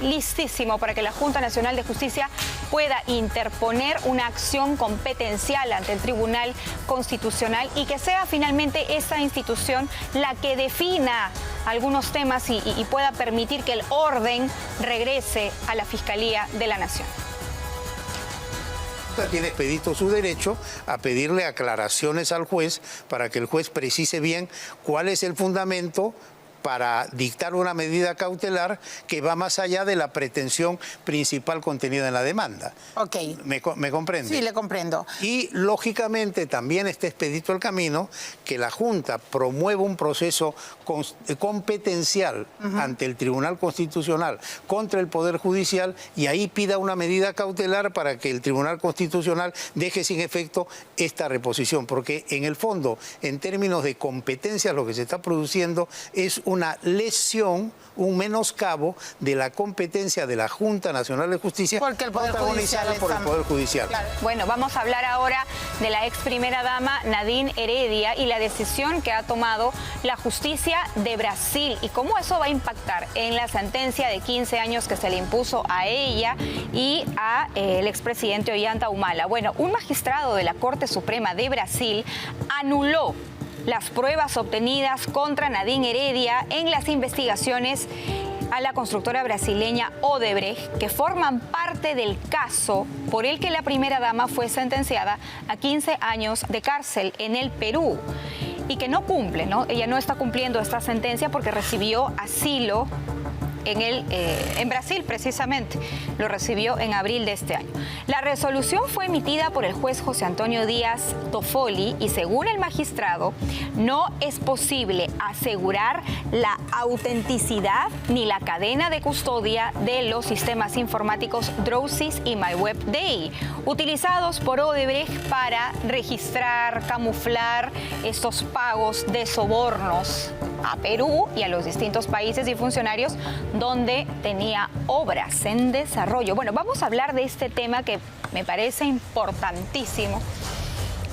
listísimo para que la Junta Nacional de Justicia pueda interponer una acción competencial ante el Tribunal Constitucional y que sea finalmente esa institución la que defina algunos temas y pueda permitir que el orden regrese a la Fiscalía de la Nación. Tiene expedito su derecho a pedirle aclaraciones al juez para que el juez precise bien cuál es el fundamento para dictar una medida cautelar que va más allá de la pretensión principal contenida en la demanda. Ok. ¿Me comprende? Sí, le comprendo. Y, lógicamente, también está expedito el camino que la Junta promueva un proceso competencial ante el Tribunal Constitucional contra el Poder Judicial y ahí pida una medida cautelar para que el Tribunal Constitucional deje sin efecto esta reposición. Porque, en el fondo, en términos de competencia, lo que se está produciendo es una lesión, un menoscabo de la competencia de la Junta Nacional de Justicia protagonizada por el Poder Judicial. Claro. Bueno, vamos a hablar ahora de la ex primera dama Nadine Heredia y la decisión que ha tomado la justicia de Brasil y cómo eso va a impactar en la sentencia de 15 años que se le impuso a ella y a el expresidente Ollanta Humala. Bueno, un magistrado de la Corte Suprema de Brasil anuló las pruebas obtenidas contra Nadine Heredia en las investigaciones a la constructora brasileña Odebrecht, que forman parte del caso por el que la primera dama fue sentenciada a 15 años de cárcel en el Perú y que no cumple, ¿no? Ella no está cumpliendo esta sentencia porque recibió asilo en Brasil, precisamente. Lo recibió en abril de este año. La resolución fue emitida por el juez José Antonio Díaz Toffoli y, según el magistrado, no es posible asegurar la autenticidad ni la cadena de custodia de los sistemas informáticos Drowsys y MyWebDay, utilizados por Odebrecht para registrar, camuflar estos pagos de sobornos a Perú y a los distintos países y funcionarios donde tenía obras en desarrollo. Bueno, vamos a hablar de este tema que me parece importantísimo.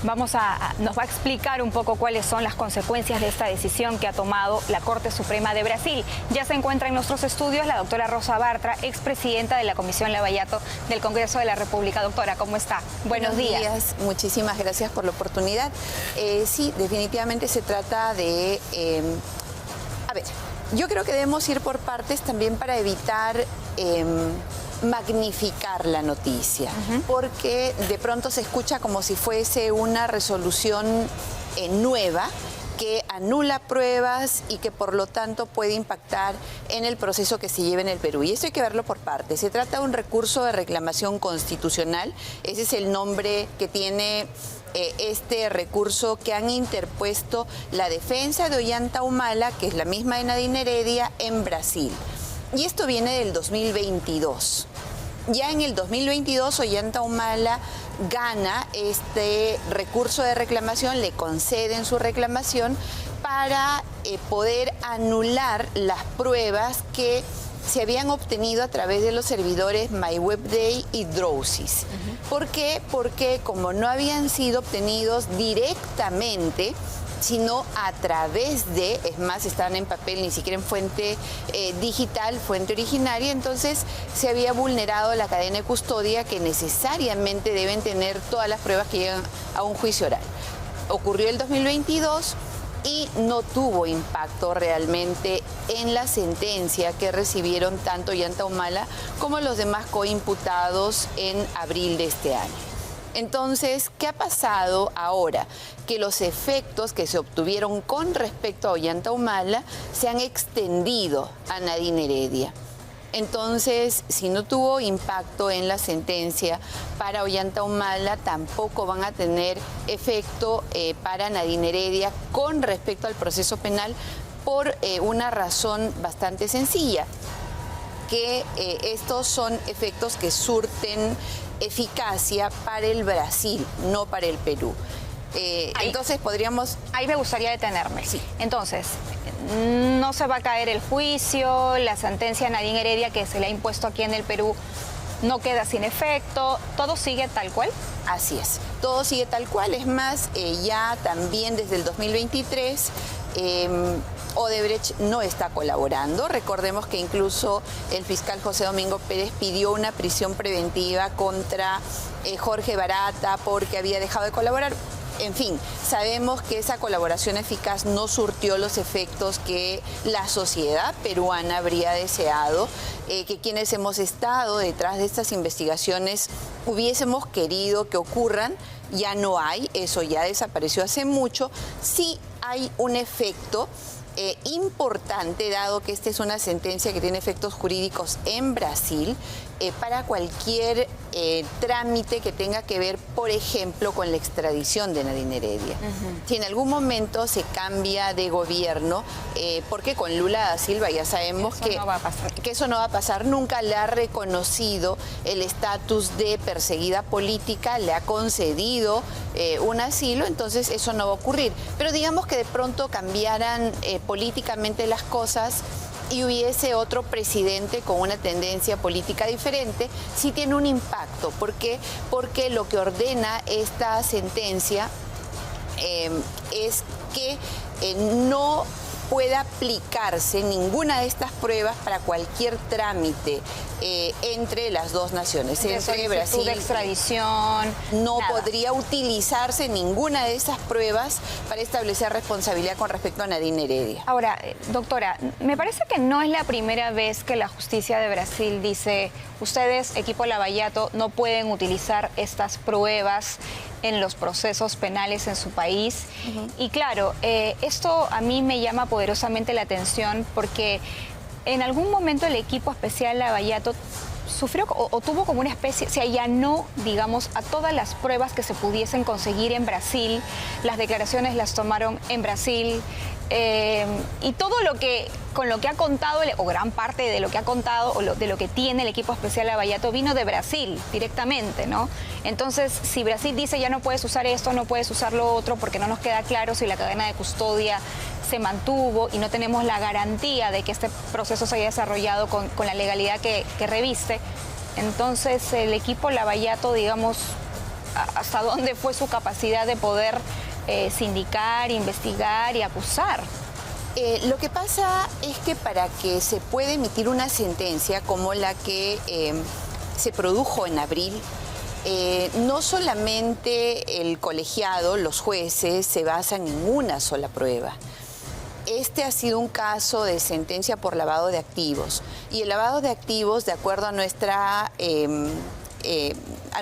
Nos va a explicar un poco cuáles son las consecuencias de esta decisión que ha tomado la Corte Suprema de Brasil. Ya se encuentra en nuestros estudios la doctora Rosa Bartra, expresidenta de la Comisión Lavallato del Congreso de la República. Doctora, ¿cómo está? Buenos días. Muchísimas gracias por la oportunidad. Sí, definitivamente se trata de... a ver, yo creo que debemos ir por partes también para evitar... magnificar la noticia, porque de pronto se escucha como si fuese una resolución nueva que anula pruebas y que por lo tanto puede impactar en el proceso que se lleva en el Perú. Y esto hay que verlo por partes. Se trata de un recurso de reclamación constitucional, ese es el nombre que tiene este recurso que han interpuesto la defensa de Ollanta Humala, que es la misma de Nadine Heredia, en Brasil. Y esto viene del 2022. Ya en el 2022 Ollanta Humala gana este recurso de reclamación, le conceden su reclamación para poder anular las pruebas que se habían obtenido a través de los servidores MyWebDay y Drowsys. ¿Por qué? Porque como no habían sido obtenidos directamente sino a través de, es más, estaban en papel, ni siquiera en fuente digital, fuente originaria, entonces se había vulnerado la cadena de custodia que necesariamente deben tener todas las pruebas que llegan a un juicio oral. Ocurrió el 2022 y no tuvo impacto realmente en la sentencia que recibieron tanto Ollanta Humala como los demás coimputados en abril de este año. Entonces, ¿qué ha pasado ahora? Que los efectos que se obtuvieron con respecto a Ollanta Humala se han extendido a Nadine Heredia. Entonces, si no tuvo impacto en la sentencia para Ollanta Humala, tampoco van a tener efecto para Nadine Heredia con respecto al proceso penal por una razón bastante sencilla, que estos son efectos que surten eficacia para el Brasil, no para el Perú. Entonces podríamos... Ahí me gustaría detenerme. Sí. Entonces, no se va a caer el juicio, la sentencia a Nadine Heredia que se le ha impuesto aquí en el Perú no queda sin efecto, ¿todo sigue tal cual? Así es, todo sigue tal cual. Es más, ya también desde el 2023... Odebrecht no está colaborando. Recordemos que incluso el fiscal José Domingo Pérez pidió una prisión preventiva contra Jorge Barata porque había dejado de colaborar. En fin, sabemos que esa colaboración eficaz no surtió los efectos que la sociedad peruana habría deseado, que quienes hemos estado detrás de estas investigaciones hubiésemos querido que ocurran. Ya no hay, eso ya desapareció hace mucho. Sí hay un efecto importante, dado que esta es una sentencia que tiene efectos jurídicos en Brasil, para cualquier trámite que tenga que ver, por ejemplo, con la extradición de Nadine Heredia. Si en algún momento se cambia de gobierno, porque con Lula da Silva ya sabemos que eso no va a pasar, nunca le ha reconocido el estatus de perseguida política, le ha concedido un asilo, entonces eso no va a ocurrir. Pero digamos que de pronto cambiaran políticamente las cosas y hubiese otro presidente con una tendencia política diferente, sí tiene un impacto. ¿Por qué? Porque lo que ordena esta sentencia es que no pueda aplicarse ninguna de estas pruebas para cualquier trámite entre las dos naciones. Entre Brasil de extradición. No podría utilizarse ninguna de esas pruebas para establecer responsabilidad con respecto a Nadine Heredia. Ahora, doctora, me parece que no es la primera vez que la justicia de Brasil dice: ustedes, equipo Lavallato, no pueden utilizar estas pruebas en los procesos penales en su país. Y claro, esto a mí me llama poderosamente la atención porque en algún momento el equipo especial Lavallato sufrió o tuvo como una especie, se allanó, digamos, a todas las pruebas que se pudiesen conseguir en Brasil. Las declaraciones las tomaron en Brasil. Y todo lo que, con lo que ha contado, o gran parte de lo que ha contado, o de lo que tiene el equipo especial Lavallato, vino de Brasil directamente, ¿no? Entonces, si Brasil dice ya no puedes usar esto, no puedes usar lo otro, porque no nos queda claro si la cadena de custodia se mantuvo y no tenemos la garantía de que este proceso se haya desarrollado con la legalidad que reviste, entonces el equipo Lavallato, digamos, ¿hasta dónde fue su capacidad de poder sindicar, investigar y acusar? Lo que pasa es que para que se pueda emitir una sentencia como la que se produjo en abril, no solamente el colegiado, los jueces, se basan en una sola prueba. Este ha sido un caso de sentencia por lavado de activos. Y el lavado de activos, de acuerdo a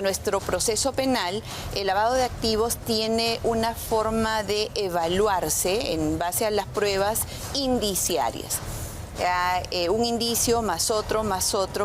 nuestro proceso penal, el lavado de activos tiene una forma de evaluarse en base a las pruebas indiciarias. Un indicio más otro,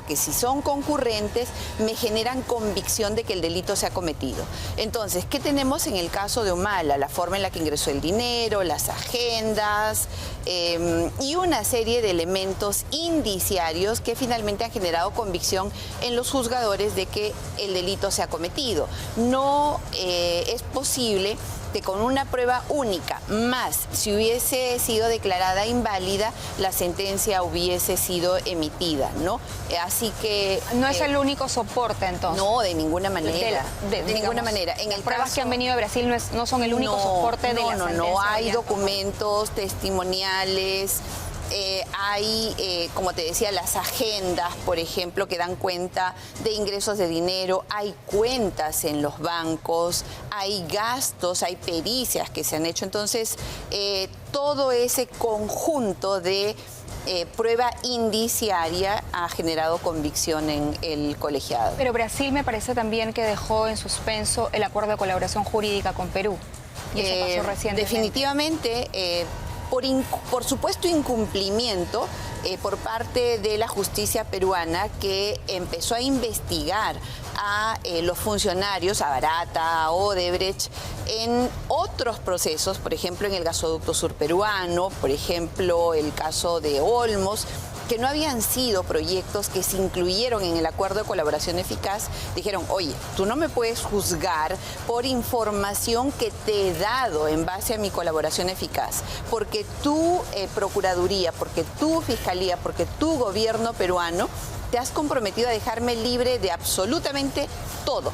que si son concurrentes me generan convicción de que el delito se ha cometido. Entonces, ¿qué tenemos en el caso de Humala? La forma en la que ingresó el dinero, las agendas y una serie de elementos indiciarios que finalmente han generado convicción en los juzgadores de que el delito se ha cometido. No es posible con una prueba única, más si hubiese sido declarada inválida, la sentencia hubiese sido emitida, ¿no? Así que... No es el único soporte, entonces. No, de ninguna manera. De ninguna manera. En las el pruebas caso, que han venido de Brasil no son el único soporte de la sentencia. No, hay documentos testimoniales. Hay, como te decía, las agendas, por ejemplo, que dan cuenta de ingresos de dinero, hay cuentas en los bancos, hay gastos, hay pericias que se han hecho. Entonces, todo ese conjunto de prueba indiciaria ha generado convicción en el colegiado. Pero Brasil me parece también que dejó en suspenso el acuerdo de colaboración jurídica con Perú. Y eso pasó recientemente. Definitivamente, por supuesto incumplimiento por parte de la justicia peruana, que empezó a investigar a los funcionarios, a Barata, a Odebrecht, en otros procesos, por ejemplo en el gasoducto sur peruano, por ejemplo el caso de Olmos, que no habían sido proyectos que se incluyeron en el acuerdo de colaboración eficaz. Dijeron, oye, tú no me puedes juzgar por información que te he dado en base a mi colaboración eficaz, porque tu Procuraduría, porque tu Fiscalía, porque tu gobierno peruano te has comprometido a dejarme libre de absolutamente todo.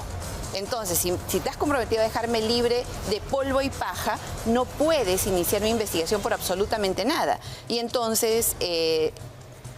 Entonces, si te has comprometido a dejarme libre de polvo y paja, no puedes iniciar una investigación por absolutamente nada. Y entonces...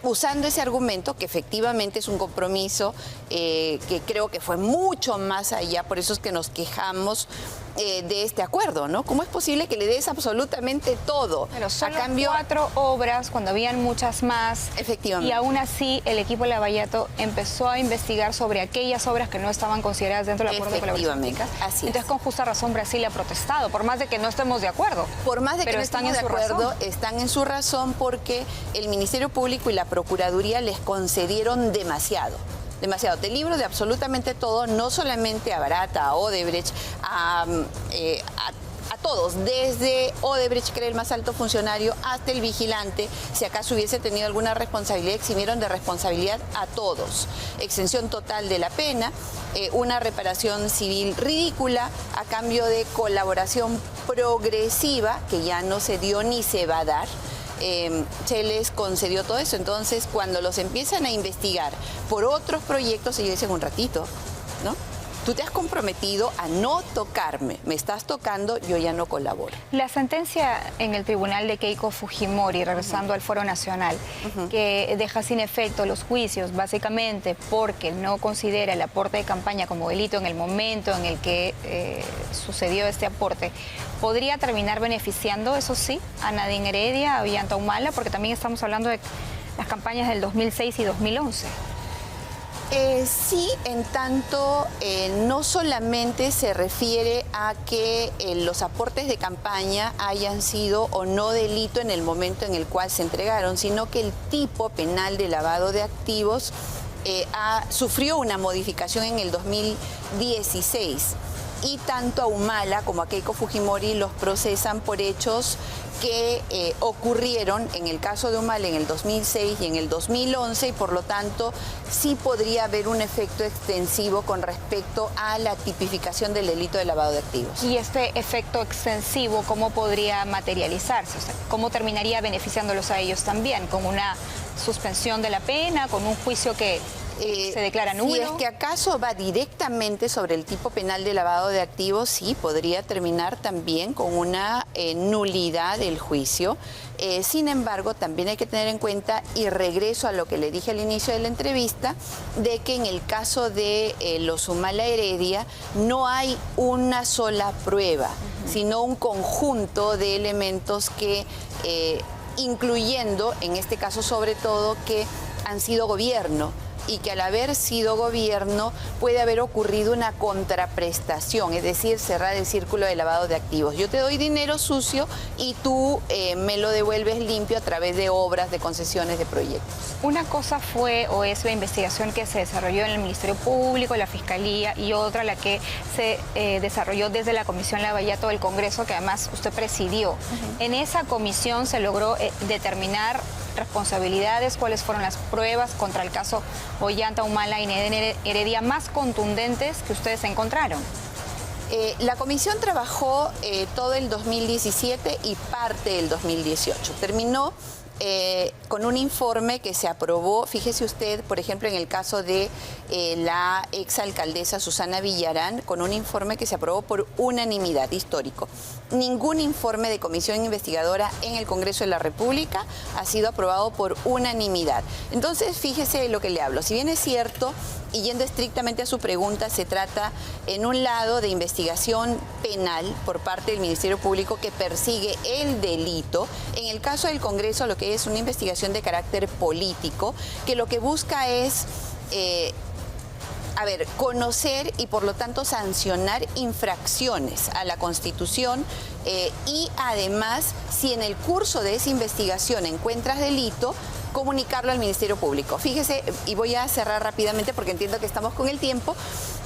usando ese argumento, que efectivamente es un compromiso que creo que fue mucho más allá, por eso es que nos quejamos de este acuerdo, ¿no? ¿Cómo es posible que le des absolutamente todo? Pero solo a cambio, 4 obras, cuando habían muchas más. Efectivamente. Y aún así, el equipo Lavallato empezó a investigar sobre aquellas obras que no estaban consideradas dentro del acuerdo de colaboración eficaz. Así Entonces, con justa razón, Brasil ha protestado, por más de que no estemos de acuerdo. Por más de que no estemos de acuerdo, están en su razón, porque el Ministerio Público y la Procuraduría les concedieron demasiado. Te libro de absolutamente todo, no solamente a Barata, a Odebrecht, a todos, desde Odebrecht, que era el más alto funcionario, hasta el vigilante. Si acaso hubiese tenido alguna responsabilidad, eximieron de responsabilidad a todos. Exención total de la pena, una reparación civil ridícula a cambio de colaboración progresiva, que ya no se dio ni se va a dar. Se les concedió todo eso. Entonces, cuando los empiezan a investigar por otros proyectos, ellos dicen, un ratito, ¿no? Tú te has comprometido a no tocarme, me estás tocando, yo ya no colaboro. La sentencia en el tribunal de Keiko Fujimori, regresando al Foro Nacional, que deja sin efecto los juicios, básicamente porque no considera el aporte de campaña como delito en el momento en el que sucedió este aporte, ¿podría terminar beneficiando, eso sí, a Nadine Heredia, a Ollanta Humala? Porque también estamos hablando de las campañas del 2006 y 2011. Sí, en tanto no solamente se refiere a que los aportes de campaña hayan sido o no delito en el momento en el cual se entregaron, sino que el tipo penal de lavado de activos sufrió una modificación en el 2016. Y tanto a Humala como a Keiko Fujimori los procesan por hechos que ocurrieron en el caso de Humala en el 2006 y en el 2011, y por lo tanto sí podría haber un efecto extensivo con respecto a la tipificación del delito de lavado de activos. ¿Y este efecto extensivo cómo podría materializarse? O sea, ¿cómo terminaría beneficiándolos a ellos también? ¿Con una suspensión de la pena, con un juicio que se declara nulo? Si es que acaso va directamente sobre el tipo penal de lavado de activos, sí, podría terminar también con una nulidad del juicio. Sin embargo, también hay que tener en cuenta, y regreso a lo que le dije al inicio de la entrevista, de que en el caso de los Humala Heredia no hay una sola prueba, sino un conjunto de elementos que, incluyendo, en este caso sobre todo, que han sido gobierno, y que al haber sido gobierno puede haber ocurrido una contraprestación, es decir, cerrar el círculo de lavado de activos. Yo te doy dinero sucio y tú me lo devuelves limpio a través de obras, de concesiones, de proyectos. Una cosa fue o es la investigación que se desarrolló en el Ministerio Público, la Fiscalía, y otra la que se desarrolló desde la Comisión Lavallato del Congreso, que además usted presidió. En esa comisión se logró determinar responsabilidades, cuáles fueron las pruebas contra el caso Ollanta Humala y Nadine Heredia más contundentes que ustedes encontraron. La comisión trabajó todo el 2017 y parte del 2018. Terminó con un informe que se aprobó, fíjese usted, por ejemplo, en el caso de la exalcaldesa Susana Villarán, con un informe que se aprobó por unanimidad, histórico. Ningún informe de comisión investigadora en el Congreso de la República ha sido aprobado por unanimidad. Entonces, fíjese lo que le hablo. Si bien es cierto, y yendo estrictamente a su pregunta, se trata, en un lado, de investigación penal por parte del Ministerio Público que persigue el delito. En el caso del Congreso, lo que es una investigación de carácter político, que lo que busca es conocer y por lo tanto sancionar infracciones a la Constitución y además, si en el curso de esa investigación encuentras delito, comunicarlo al Ministerio Público. Fíjese, y voy a cerrar rápidamente porque entiendo que estamos con el tiempo.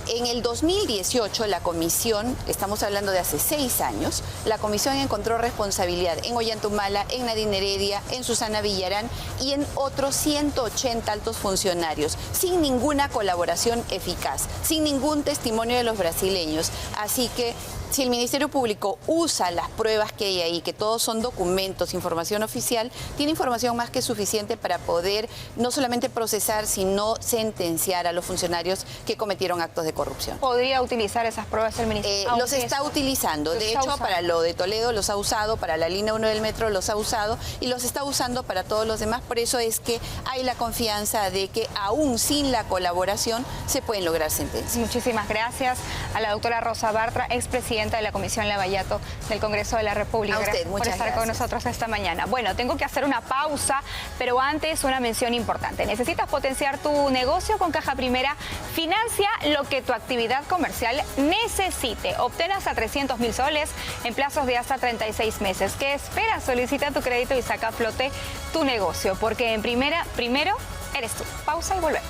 En el 2018 la comisión, estamos hablando de hace 6 años, la comisión encontró responsabilidad en Ollantumala, en Nadine Heredia, en Susana Villarán y en otros 180 altos funcionarios, sin ninguna colaboración eficaz, sin ningún testimonio de los brasileños. Así que si el Ministerio Público usa las pruebas que hay ahí, que todos son documentos, información oficial, tiene información más que suficiente para poder no solamente procesar, sino sentenciar a los funcionarios que cometieron actos de corrupción. ¿Podría utilizar esas pruebas el Ministerio? Los está utilizando. De hecho, para lo de Toledo los ha usado, para la línea 1 del metro los ha usado y los está usando para todos los demás. Por eso es que hay la confianza de que aún sin la colaboración se pueden lograr sentencias. Muchísimas gracias a la doctora Rosa Bartra, expresidenta de la Comisión Lavallato del Congreso de la República. A usted, por estar con nosotros esta mañana. Bueno, tengo que hacer una pausa, pero antes una mención importante. ¿Necesitas potenciar tu negocio con Caja Primera? Financia lo que tu actividad comercial necesite. Obtén hasta 300.000 soles en plazos de hasta 36 meses. ¿Qué esperas? Solicita tu crédito y saca a flote tu negocio, porque en primero eres tú. Pausa y volvemos.